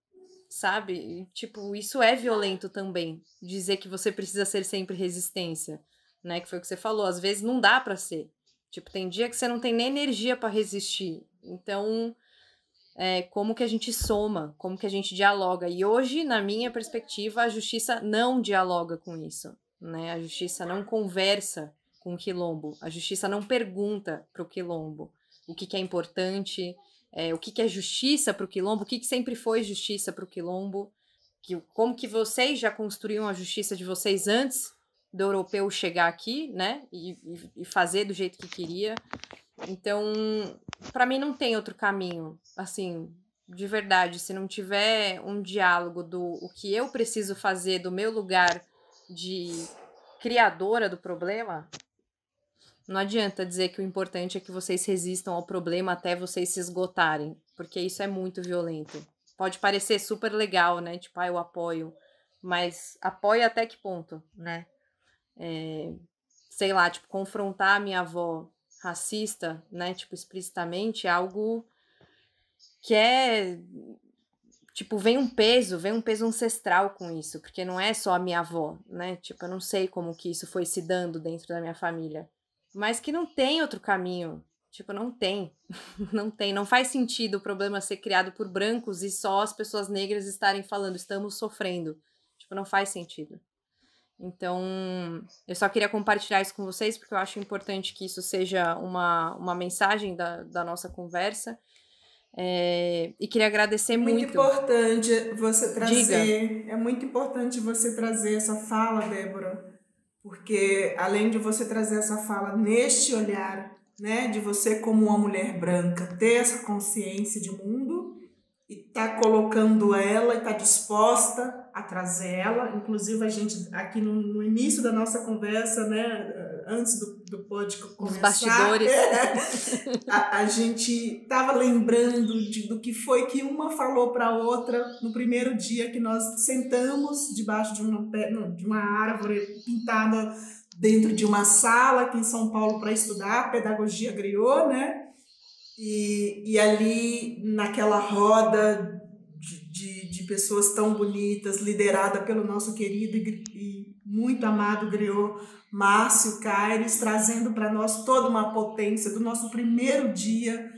sabe? E, tipo, isso é violento também, dizer que você precisa ser sempre resistência, né? Que foi o que você falou, às vezes não dá pra ser. Tipo, tem dia que você não tem nem energia pra resistir. Então, como que a gente soma, como que a gente dialoga. E hoje, na minha perspectiva, a justiça não dialoga com isso, né? A justiça não conversa com o quilombo, a justiça não pergunta pro quilombo o que é importante, o que é justiça pro quilombo, o que sempre foi justiça pro quilombo, como que vocês já construíam a justiça de vocês antes do europeu chegar aqui, né? E fazer do jeito que queria. Então, para mim não tem outro caminho, assim, de verdade, se não tiver um diálogo do o que eu preciso fazer do meu lugar de criadora do problema, não adianta dizer que o importante é que vocês resistam ao problema até vocês se esgotarem, porque isso é muito violento. Pode parecer super legal, né? Tipo, eu apoio, mas apoio até que ponto, né? Sei lá, tipo, confrontar a minha avó racista, né, tipo, explicitamente, é algo que tipo, vem um peso ancestral com isso, porque não é só a minha avó, né, tipo, eu não sei como que isso foi se dando dentro da minha família, mas que não tem outro caminho, tipo, não tem, não faz sentido o problema ser criado por brancos e só as pessoas negras estarem falando, estamos sofrendo, tipo, não faz sentido. Então, eu só queria compartilhar isso com vocês, porque eu acho importante que isso seja uma mensagem da nossa conversa. E queria agradecer muito. Importante você trazer, Diga. é muito importante você trazer essa fala, Débora, porque além de você trazer essa fala neste olhar, né, de você como uma mulher branca ter essa consciência de mundo e tá colocando ela e tá disposta a trazer ela, inclusive a gente aqui no início da nossa conversa, né, antes do podcast começar, os bastidores, a gente estava lembrando do que foi que uma falou para a outra no primeiro dia que nós sentamos debaixo de uma árvore pintada dentro de uma sala aqui em São Paulo para estudar pedagogia griot, né? E ali, naquela roda de pessoas tão bonitas, liderada pelo nosso querido e muito amado griot, Márcio Caires, trazendo para nós toda uma potência do nosso primeiro dia,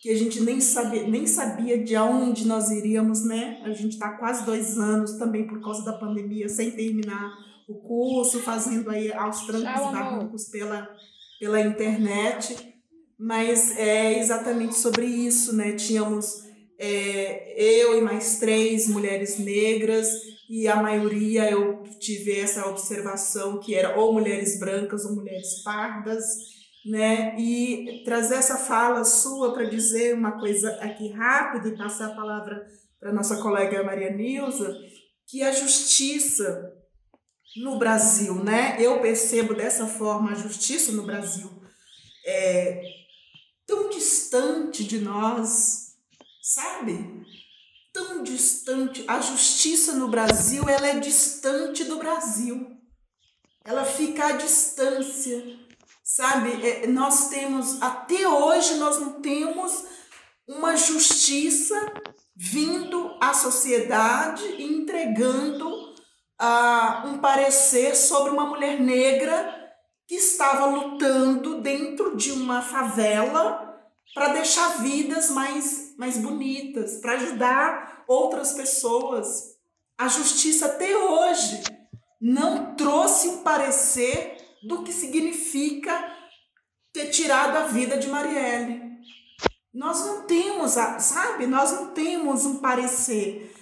que a gente nem sabia de onde nós iríamos, né? A gente está quase 2 anos também por causa da pandemia, sem terminar o curso, fazendo aí aos trancos e barrancos pela internet, mas é exatamente sobre isso, né? Tínhamos eu e mais 3 mulheres negras, e a maioria eu tive essa observação que era ou mulheres brancas ou mulheres pardas, né? E trazer essa fala sua para dizer uma coisa aqui rápido e passar a palavra para nossa colega Maria Nilza, que a justiça no Brasil, né? Eu percebo dessa forma a justiça no Brasil é tão distante de nós, sabe? Tão distante. A justiça no Brasil, ela é distante do Brasil. Ela fica à distância, sabe? Nós temos, até hoje, nós não temos uma justiça vindo à sociedade e entregando um parecer sobre uma mulher negra que estava lutando dentro de uma favela para deixar vidas mais bonitas, para ajudar outras pessoas. A justiça até hoje não trouxe um parecer do que significa ter tirado a vida de Marielle. Nós não temos, sabe? Nós não temos um parecer.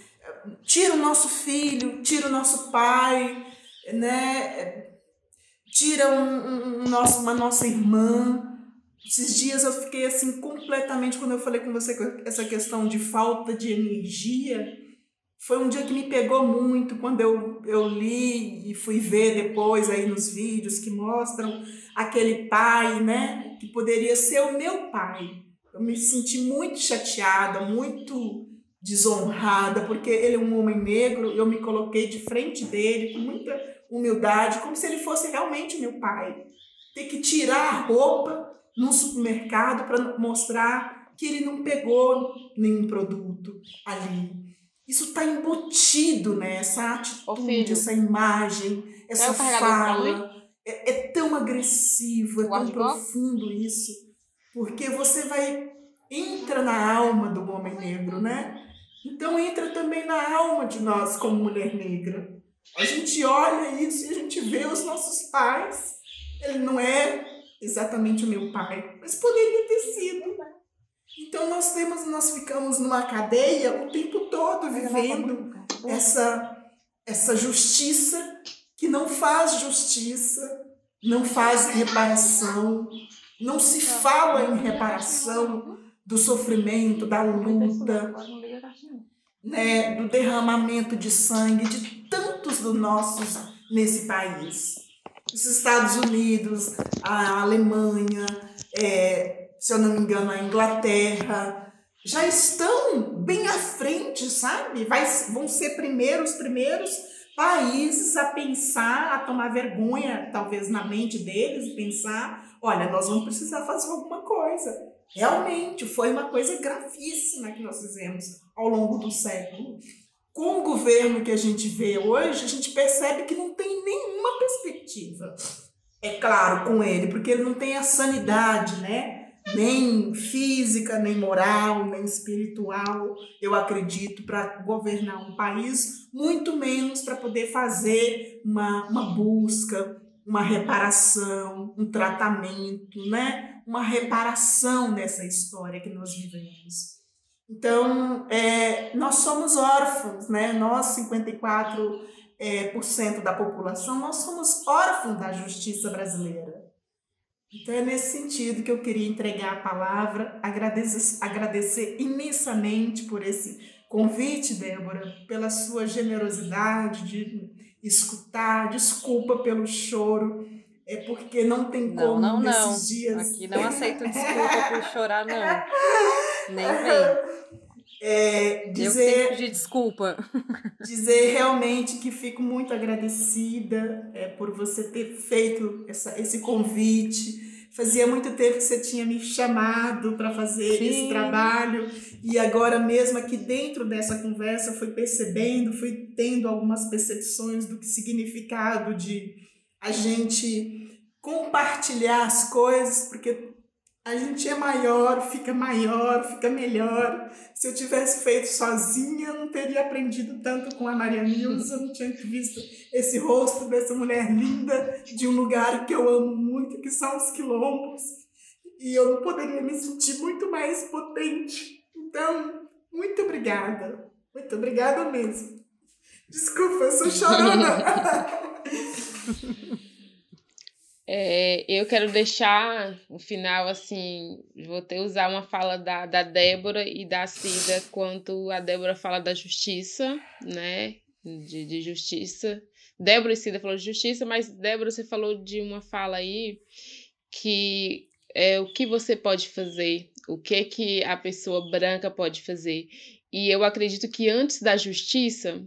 Tira o nosso filho, tira o nosso pai, né? Tira uma nossa irmã. Esses dias eu fiquei assim completamente, quando eu falei com você essa questão de falta de energia, foi um dia que me pegou muito, quando eu li e fui ver depois aí nos vídeos que mostram aquele pai, né, que poderia ser o meu pai. Eu me senti muito chateada, muito desonrada, porque ele é um homem negro, eu me coloquei de frente dele com muita humildade, como se ele fosse realmente meu pai. Ter que tirar a roupa num supermercado para mostrar que ele não pegou nenhum produto ali. Isso está embutido, né? Essa atitude, essa imagem, essa fala. É tão agressivo, é tão profundo isso. Porque você entra na alma do homem negro, né? Então entra também na alma de nós como mulher negra. A gente olha isso e a gente vê os nossos pais. Ele não é exatamente o meu pai, mas poderia ter sido. Então nós ficamos numa cadeia o tempo todo vivendo essa justiça que não faz justiça, não faz reparação, não se fala em reparação do sofrimento, da luta, né, do derramamento de sangue de tantos dos nossos nesse país. Os Estados Unidos, a Alemanha, se eu não me engano, a Inglaterra, já estão bem à frente, sabe? Vão ser os primeiros países a pensar, a tomar vergonha, talvez na mente deles, e pensar, olha, nós vamos precisar fazer alguma coisa. Realmente, foi uma coisa gravíssima que nós fizemos ao longo do século. Com o governo que a gente vê hoje, a gente percebe que não tem nenhuma perspectiva. É claro, com ele, porque ele não tem a sanidade, né? Nem física, nem moral, nem espiritual, eu acredito, para governar um país, muito menos para poder fazer uma busca, uma reparação, um tratamento, né? Uma reparação dessa história que nós vivemos. Então, nós somos órfãos, né? Nós, 54% da população, nós somos órfãos da justiça brasileira. Então, é nesse sentido que eu queria entregar a palavra, agradecer imensamente por esse convite, Débora, pela sua generosidade de escutar, desculpa pelo choro, porque não tem como nesses dias... Aqui não aceito desculpa por chorar, não. Nem vem. Eu tenho que pedir desculpa. Dizer realmente que fico muito agradecida por você ter feito esse convite. Fazia muito tempo que você tinha me chamado para fazer esse trabalho, e agora mesmo aqui dentro dessa conversa fui tendo algumas percepções do significado de a gente compartilhar as coisas, porque A gente é maior, fica melhor. Se eu tivesse feito sozinha, eu não teria aprendido tanto com a Maria Nilza, eu não tinha visto esse rosto dessa mulher linda de um lugar que eu amo muito, que são os quilombos. E eu não poderia me sentir muito mais potente. Então, muito obrigada mesmo. Desculpa, eu sou chorona. Eu quero deixar no final, assim, vou usar uma fala da Débora e da Cida, quanto a Débora fala da justiça, né, de justiça. Débora e Cida falou de justiça, mas Débora, você falou de uma fala aí que é o que você pode fazer, o que a pessoa branca pode fazer. E eu acredito que antes da justiça,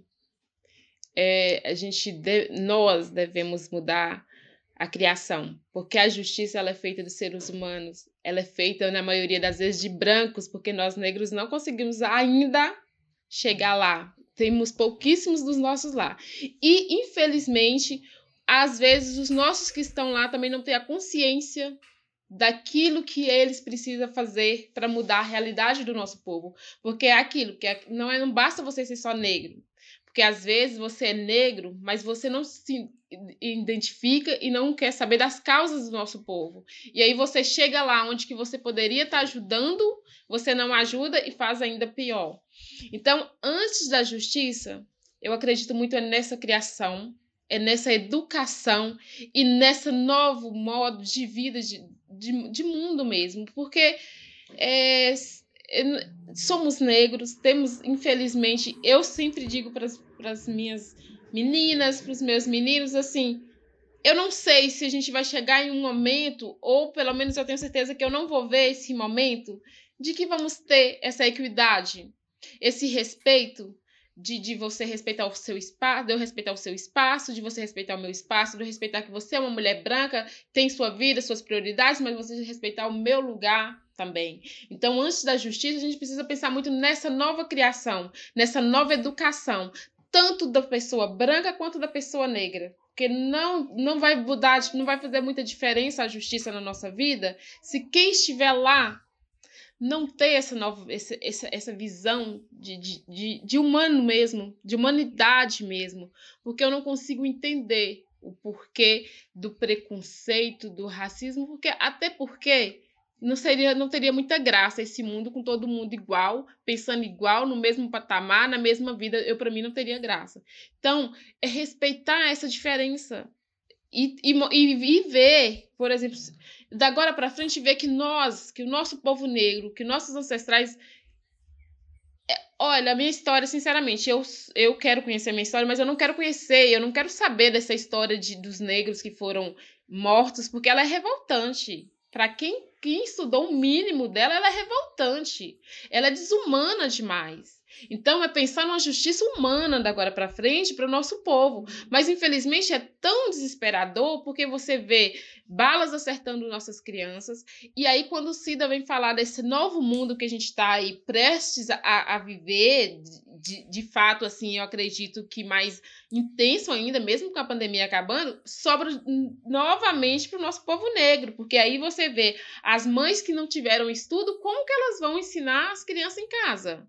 nós devemos mudar a criação, porque a justiça ela é feita dos seres humanos, ela é feita na maioria das vezes de brancos, porque nós negros não conseguimos ainda chegar lá, temos pouquíssimos dos nossos lá, e infelizmente, às vezes os nossos que estão lá também não têm a consciência daquilo que eles precisam fazer para mudar a realidade do nosso povo, porque é aquilo, não basta você ser só negro, porque às vezes você é negro, mas você não se identifica e não quer saber das causas do nosso povo. E aí você chega lá onde que você poderia estar ajudando, você não ajuda e faz ainda pior. Então, antes da justiça, eu acredito muito nessa criação, nessa educação e nesse novo modo de vida, de mundo mesmo. Porque somos negros, temos, infelizmente, eu sempre digo para as minhas meninas, para os meus meninos, assim, eu não sei se a gente vai chegar em um momento, ou pelo menos eu tenho certeza que eu não vou ver esse momento, de que vamos ter essa equidade, esse respeito, de você respeitar o seu espaço, de eu respeitar o seu espaço, de você respeitar o meu espaço, de eu respeitar que você é uma mulher branca, tem sua vida, suas prioridades, mas você respeitar o meu lugar também. Então, antes da justiça, a gente precisa pensar muito nessa nova criação, nessa nova educação, tanto da pessoa branca quanto da pessoa negra. Porque não vai mudar, não vai fazer muita diferença a justiça na nossa vida se quem estiver lá não ter essa visão de humano mesmo, de humanidade mesmo, porque eu não consigo entender o porquê do preconceito, do racismo, até porque não teria muita graça esse mundo com todo mundo igual, pensando igual, no mesmo patamar, na mesma vida, para mim não teria graça. Então, é respeitar essa diferença e ver, por exemplo, da agora para frente, ver que o nosso povo negro, que nossos ancestrais... Olha, a minha história, sinceramente, eu quero conhecer a minha história, mas eu não quero saber dessa história dos negros que foram mortos, porque ela é revoltante. Para quem estudou o mínimo dela, ela é revoltante. Ela é desumana demais. Então, é pensar numa justiça humana da agora para frente para o nosso povo. Mas, infelizmente, é tão desesperador porque você vê balas acertando nossas crianças. E aí, quando o Cida vem falar desse novo mundo que a gente está aí prestes a viver, de fato, assim, eu acredito que mais intenso ainda, mesmo com a pandemia acabando, sobra novamente para o nosso povo negro. Porque aí você vê as mães que não tiveram estudo, como que elas vão ensinar as crianças em casa?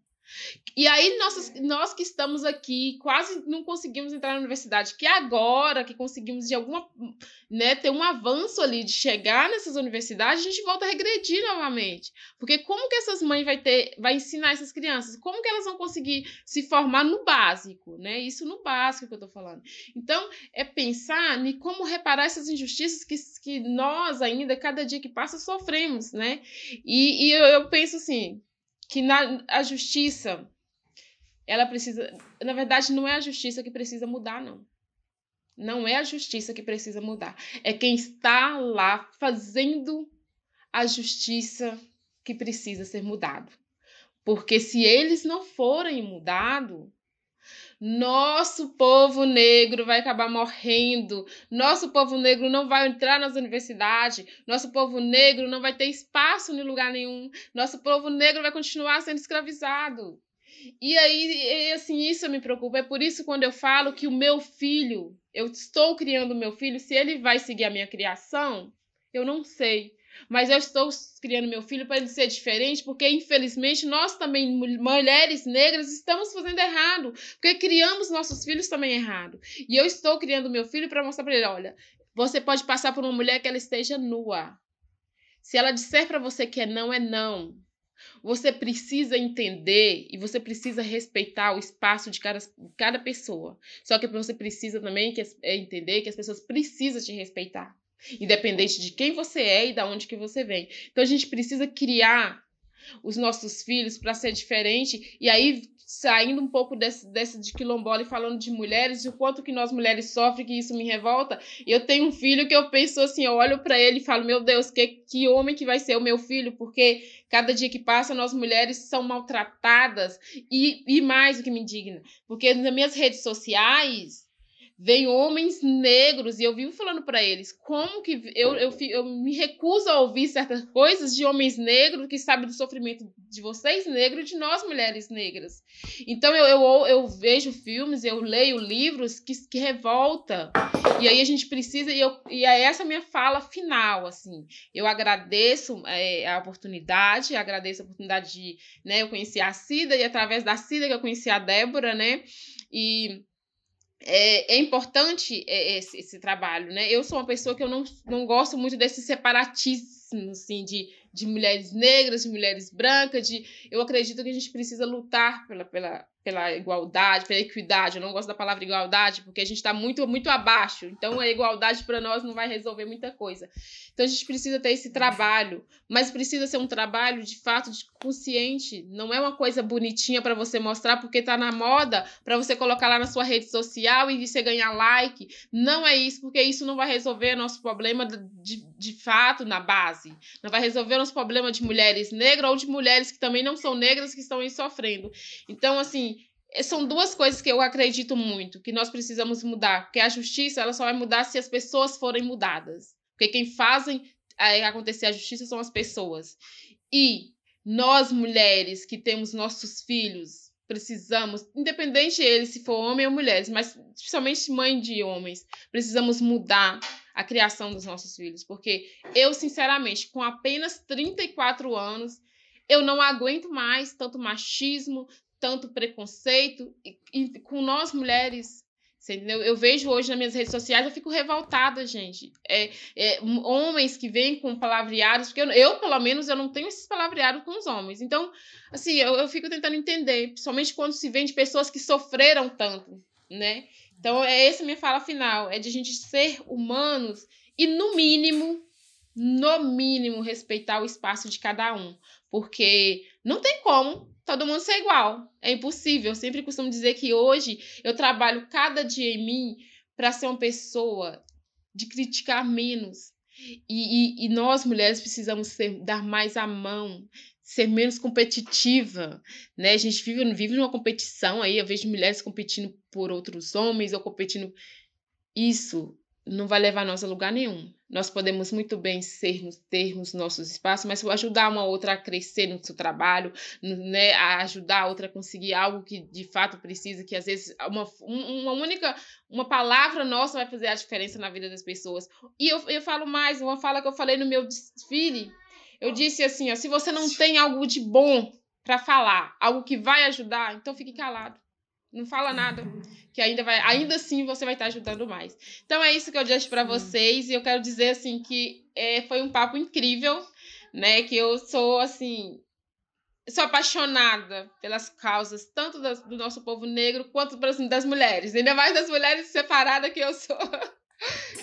E aí nós que estamos aqui quase não conseguimos entrar na universidade, que agora que conseguimos de alguma, né, ter um avanço ali de chegar nessas universidades, a gente volta a regredir novamente. Porque como que essas mães vai ensinar essas crianças? Como que elas vão conseguir se formar no básico, né? Isso no básico que eu tô falando. Então, é pensar em como reparar essas injustiças que nós ainda, cada dia que passa, sofremos, né? E eu penso assim, que a justiça, ela precisa... Na verdade, não é a justiça que precisa mudar, não. Não é a justiça que precisa mudar. É quem está lá fazendo a justiça que precisa ser mudado. Porque se eles não forem mudados, nosso povo negro vai acabar morrendo, nosso povo negro não vai entrar nas universidades, nosso povo negro não vai ter espaço em lugar nenhum, nosso povo negro vai continuar sendo escravizado. E aí, assim, isso me preocupa. É por isso quando eu falo que o meu filho, eu estou criando o meu filho, se ele vai seguir a minha criação, eu não sei. Mas eu estou criando meu filho para ele ser diferente, porque infelizmente nós também, mulheres negras, estamos fazendo errado, porque criamos nossos filhos também errado. E eu estou criando meu filho para mostrar para ele, olha, você pode passar por uma mulher que ela esteja nua. Se ela disser para você que é não. Você precisa entender e você precisa respeitar o espaço de cada pessoa. Só que você precisa também entender que as pessoas precisam te respeitar, independente de quem você é e de onde que você vem. Então a gente precisa criar os nossos filhos para ser diferente. E aí, saindo um pouco desse de quilombola e falando de mulheres, o quanto que nós mulheres sofrem, que isso me revolta. Eu tenho um filho que eu penso assim, eu olho para ele e falo, meu Deus, que homem que vai ser o meu filho, porque cada dia que passa, nós mulheres são maltratadas. E mais o que me indigna, porque nas minhas redes sociais vem homens negros, e eu vivo falando para eles, como que eu me recuso a ouvir certas coisas de homens negros que sabem do sofrimento de vocês negros e de nós mulheres negras. Então eu vejo filmes, eu leio livros que revolta. E aí a gente precisa, e é essa minha fala final, assim. Eu agradeço a oportunidade de, né, eu conheci a Cida, e através da Cida que eu conheci a Débora, né, e é importante esse trabalho, né? Eu sou uma pessoa que eu não gosto muito desse separatismo, assim, de mulheres negras, de mulheres brancas, eu acredito que a gente precisa lutar pela igualdade, pela equidade. Eu não gosto da palavra igualdade, porque a gente está muito, muito abaixo. Então, a igualdade para nós não vai resolver muita coisa. Então, a gente precisa ter esse trabalho, mas precisa ser um trabalho, de fato, de consciente. Não é uma coisa bonitinha para você mostrar, porque está na moda, para você colocar lá na sua rede social e você ganhar like. Não é isso, porque isso não vai resolver nosso problema de fato na base. Não vai resolver nosso problema de mulheres negras ou de mulheres que também não são negras que estão aí sofrendo. Então, assim, são duas coisas que eu acredito muito, que nós precisamos mudar, porque a justiça ela só vai mudar se as pessoas forem mudadas, porque quem fazem acontecer a justiça são as pessoas. E nós, mulheres, que temos nossos filhos, precisamos, independente ele se for homem ou mulheres, mas principalmente mãe de homens, precisamos mudar a criação dos nossos filhos, porque eu, sinceramente, com apenas 34 anos, eu não aguento mais tanto machismo, tanto preconceito, e com nós mulheres, entendeu? Eu vejo hoje nas minhas redes sociais, eu fico revoltada, gente. Homens que vêm com palavreados, porque eu, pelo menos, eu não tenho esses palavreados com os homens. Então, assim, eu fico tentando entender, principalmente quando se vem de pessoas que sofreram tanto, né? Então, essa a minha fala final, é de a gente ser humanos e, no mínimo, respeitar o espaço de cada um. Porque não tem como todo mundo ser igual. É impossível. Eu sempre costumo dizer que hoje eu trabalho cada dia em mim para ser uma pessoa de criticar menos. E nós, mulheres, precisamos dar mais a mão, ser menos competitiva, né? A gente vive numa competição aí, eu vejo mulheres competindo por outros homens ou competindo. Isso não vai levar nós a lugar nenhum. Nós podemos muito bem termos nossos espaços, mas ajudar uma outra a crescer no seu trabalho, né, a ajudar a outra a conseguir algo que de fato precisa, que às vezes uma palavra nossa vai fazer a diferença na vida das pessoas. E eu falo mais, uma fala que eu falei no meu desfile, eu disse assim, ó, se você não tem algo de bom para falar, algo que vai ajudar, então fique calado. Não fala nada, que ainda assim você vai estar ajudando mais. Então é isso que eu deixo para vocês, e eu quero dizer assim que foi um papo incrível, né? Que eu sou assim, sou apaixonada pelas causas tanto do nosso povo negro quanto das mulheres, ainda mais das mulheres separadas que eu sou.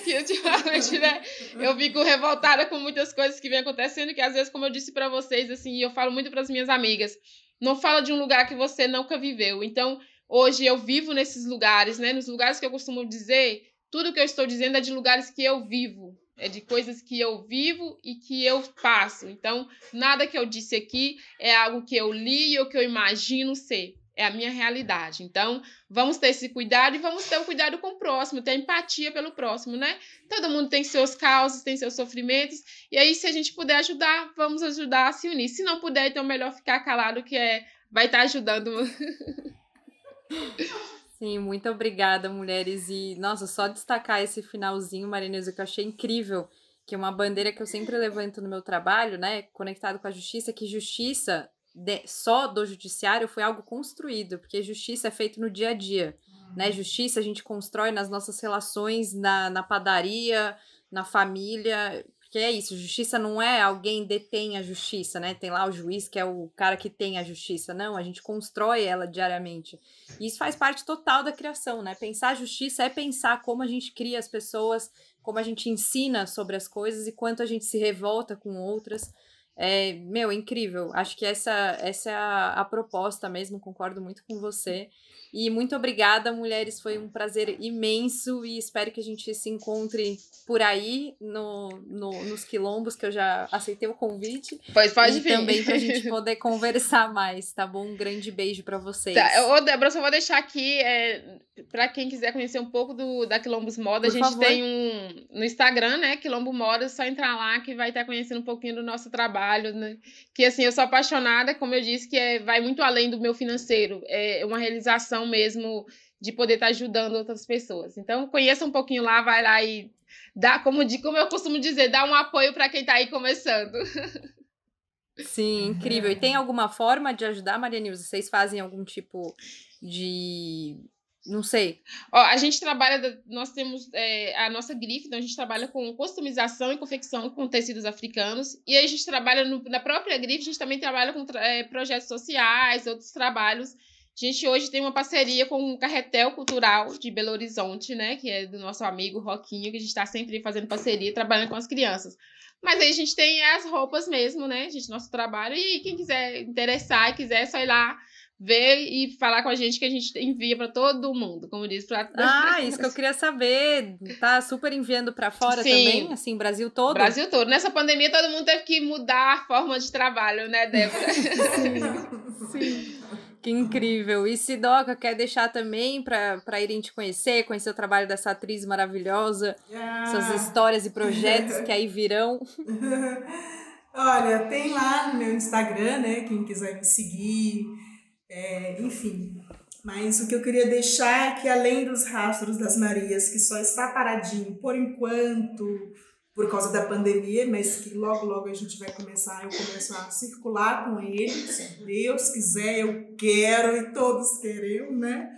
Que ultimamente, né, eu fico revoltada com muitas coisas que vem acontecendo, que às vezes, como eu disse para vocês, assim, eu falo muito para as minhas amigas, não fala de um lugar que você nunca viveu. Então, hoje eu vivo nesses lugares, né, nos lugares que eu costumo dizer, tudo que eu estou dizendo é de lugares que eu vivo, é de coisas que eu vivo e que eu passo. Então, nada que eu disse aqui é algo que eu li ou que eu imagino ser. É a minha realidade. Então, vamos ter esse cuidado e vamos ter um cuidado com o próximo, ter empatia pelo próximo, né? Todo mundo tem seus causos, tem seus sofrimentos. E aí, se a gente puder ajudar, vamos ajudar a se unir. Se não puder, então é melhor ficar calado, que vai estar ajudando. Sim, muito obrigada, mulheres. E, nossa, só destacar esse finalzinho, Marinesa, que eu achei incrível. que é uma bandeira que eu sempre levanto no meu trabalho, né, conectado com a justiça, que justiça só do judiciário foi algo construído, porque justiça é feito no dia a dia, né, justiça a gente constrói nas nossas relações, na padaria, na família, porque é isso, justiça não é alguém detém a justiça, né, tem lá o juiz que é o cara que tem a justiça, não, a gente constrói ela diariamente, e isso faz parte total da criação, né, pensar justiça é pensar como a gente cria as pessoas, como a gente ensina sobre as coisas e quanto a gente se revolta com outras. Incrível. Acho que essa é a proposta mesmo, concordo muito com você. E muito obrigada, mulheres. Foi um prazer imenso e espero que a gente se encontre por aí nos quilombos, que eu já aceitei o convite. Pois pode vir. E também para a gente poder conversar mais, tá bom? Um grande beijo para vocês. Tá. Ô, Débora, só vou deixar aqui, para quem quiser conhecer um pouco da Quilombos Moda, a gente tem no Instagram, né, Quilombo Moda, é só entrar lá que vai estar conhecendo um pouquinho do nosso trabalho, né? Que, assim, eu sou apaixonada, como eu disse, que vai muito além do meu financeiro, é uma realização mesmo de poder estar ajudando outras pessoas. Então, conheça um pouquinho lá, vai lá e dá, como eu costumo dizer, dá um apoio para quem está aí começando. Sim, incrível. E tem alguma forma de ajudar, Maria Nilza? Vocês fazem algum tipo de... Não sei. Ó, a gente trabalha, nós temos a nossa grife, então a gente trabalha com customização e confecção com tecidos africanos, e aí a gente trabalha na própria grife, a gente também trabalha com projetos sociais, outros trabalhos. A gente hoje tem uma parceria com o Carretel Cultural de Belo Horizonte, né, que é do nosso amigo Roquinho, que a gente está sempre fazendo parceria, trabalhando com as crianças. Mas aí a gente tem as roupas mesmo, né, nosso trabalho, e quem quiser interessar, quiser, é só ir lá ver e falar com a gente, que a gente envia para todo mundo, como diz. Isso que eu queria saber. Tá super enviando para fora. Sim. Também, assim, Brasil todo? Brasil todo. Nessa pandemia, todo mundo teve que mudar a forma de trabalho, né, Débora? Sim. Que incrível. E Sidoca, quer deixar também para irem te conhecer o trabalho dessa atriz maravilhosa, suas histórias e projetos que aí virão? Olha, tem lá no meu Instagram, né, quem quiser me seguir, enfim. Mas o que eu queria deixar é que, além dos rastros das Marias, que só está paradinho por enquanto, por causa da pandemia, mas que logo, logo a gente vai começar, eu começo a circular com ele, se Deus quiser, eu quero e todos queremos, né?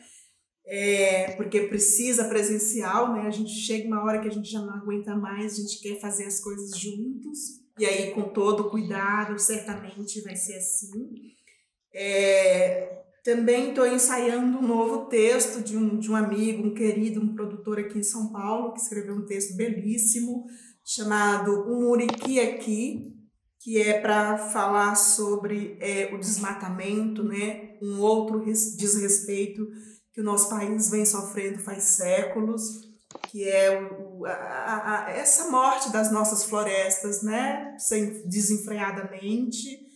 Porque precisa presencial, né? A gente chega uma hora que a gente já não aguenta mais, a gente quer fazer as coisas juntos, e aí com todo cuidado, certamente vai ser assim. Também estou ensaiando um novo texto de um amigo, um querido, um produtor aqui em São Paulo, que escreveu um texto belíssimo, chamado Um Muriqui Aqui, que é para falar sobre o desmatamento, né? Um outro desrespeito que o nosso país vem sofrendo faz séculos, que é essa morte das nossas florestas, né? Desenfreadamente,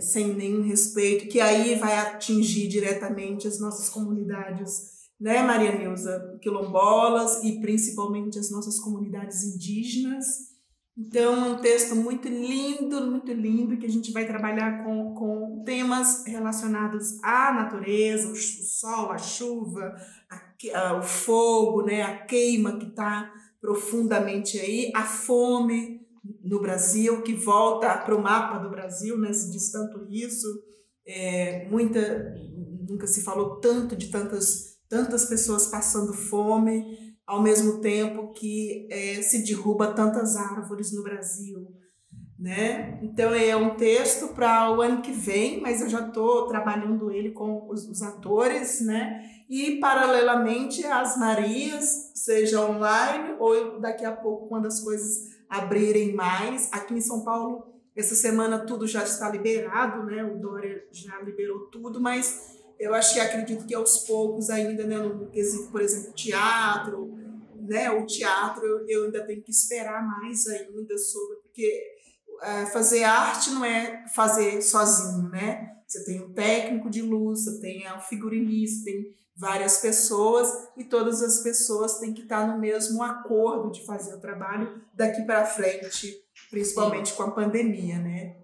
sem nenhum respeito, que aí vai atingir diretamente as nossas comunidades, né, Maria Nilza, quilombolas e principalmente as nossas comunidades indígenas. Então, é um texto muito lindo, que a gente vai trabalhar com temas relacionados à natureza, o sol, a chuva, o fogo, né, a queima que está profundamente aí, a fome no Brasil, que volta para o mapa do Brasil, né, se diz tanto isso, nunca se falou tanto de tantas pessoas passando fome, ao mesmo tempo que se derruba tantas árvores no Brasil, né? Então é um texto para o ano que vem, mas eu já estou trabalhando ele com os atores, né? E paralelamente as Marias, seja online ou daqui a pouco, quando as coisas abrirem mais. Aqui em São Paulo, essa semana tudo já está liberado, né? O Dória já liberou tudo, mas eu acredito que aos poucos ainda, né, no quesito, por exemplo, teatro, né? O teatro eu ainda tenho que esperar mais ainda porque fazer arte não é fazer sozinho, né? Você tem um técnico de luz, você tem o figurinista, tem várias pessoas e todas as pessoas têm que estar no mesmo acordo de fazer o trabalho daqui para frente, principalmente com a pandemia, né?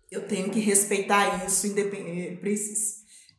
Eu tenho que respeitar isso,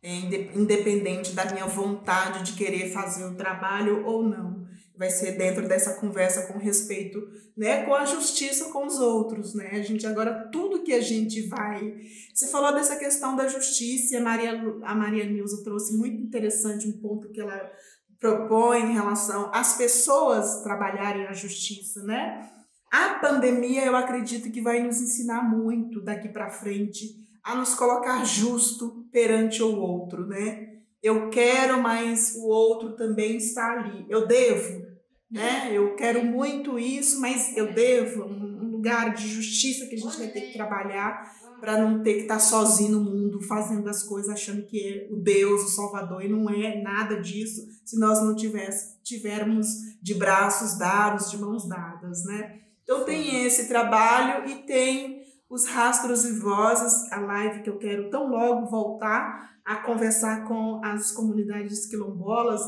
independente da minha vontade de querer fazer o trabalho ou não. Vai ser dentro dessa conversa com respeito, né, com a justiça com os outros, né? A gente agora, tudo que a gente vai... Você falou dessa questão da justiça, a Maria Nilza trouxe muito interessante um ponto que ela propõe em relação às pessoas trabalharem a justiça, né? A pandemia, eu acredito que vai nos ensinar muito daqui para frente a nos colocar justo perante o outro, né? Eu quero, mas o outro também está ali. Eu devo, né? Eu quero muito isso, mas eu devo. Um lugar de justiça que a gente vai ter que trabalhar para não ter que estar sozinho no mundo, fazendo as coisas, achando que é o Deus, o Salvador, e não é nada disso se nós não tivermos de braços dados, de mãos dadas, né? Então tem esse trabalho e tem os rastros e vozes, a live que eu quero tão logo voltar a conversar com as comunidades quilombolas.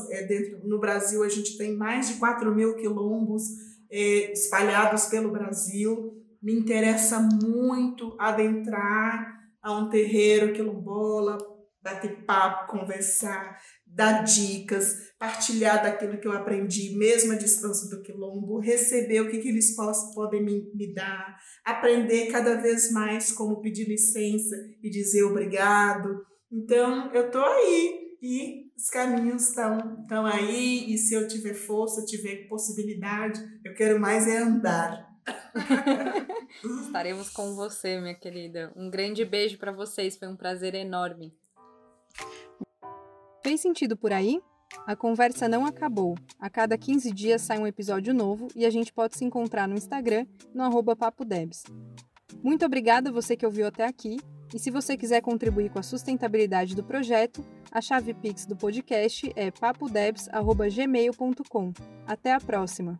No Brasil a gente tem mais de 4.000 quilombos espalhados pelo Brasil. Me interessa muito adentrar a um terreiro quilombola, bater papo, conversar, dar dicas, partilhar daquilo que eu aprendi, mesmo à distância do quilombo, receber o que eles podem me dar, aprender cada vez mais como pedir licença e dizer obrigado. Então, eu estou aí e os caminhos estão aí, e se eu tiver força, tiver possibilidade, eu quero mais é andar. Estaremos com você, minha querida. Um grande beijo para vocês, foi um prazer enorme. Fez sentido por aí? A conversa não acabou. A cada 15 dias sai um episódio novo e a gente pode se encontrar no Instagram, no @papodebs. Muito obrigada a você que ouviu até aqui, e se você quiser contribuir com a sustentabilidade do projeto, a chave Pix do podcast é papodebs@gmail.com. Até a próxima!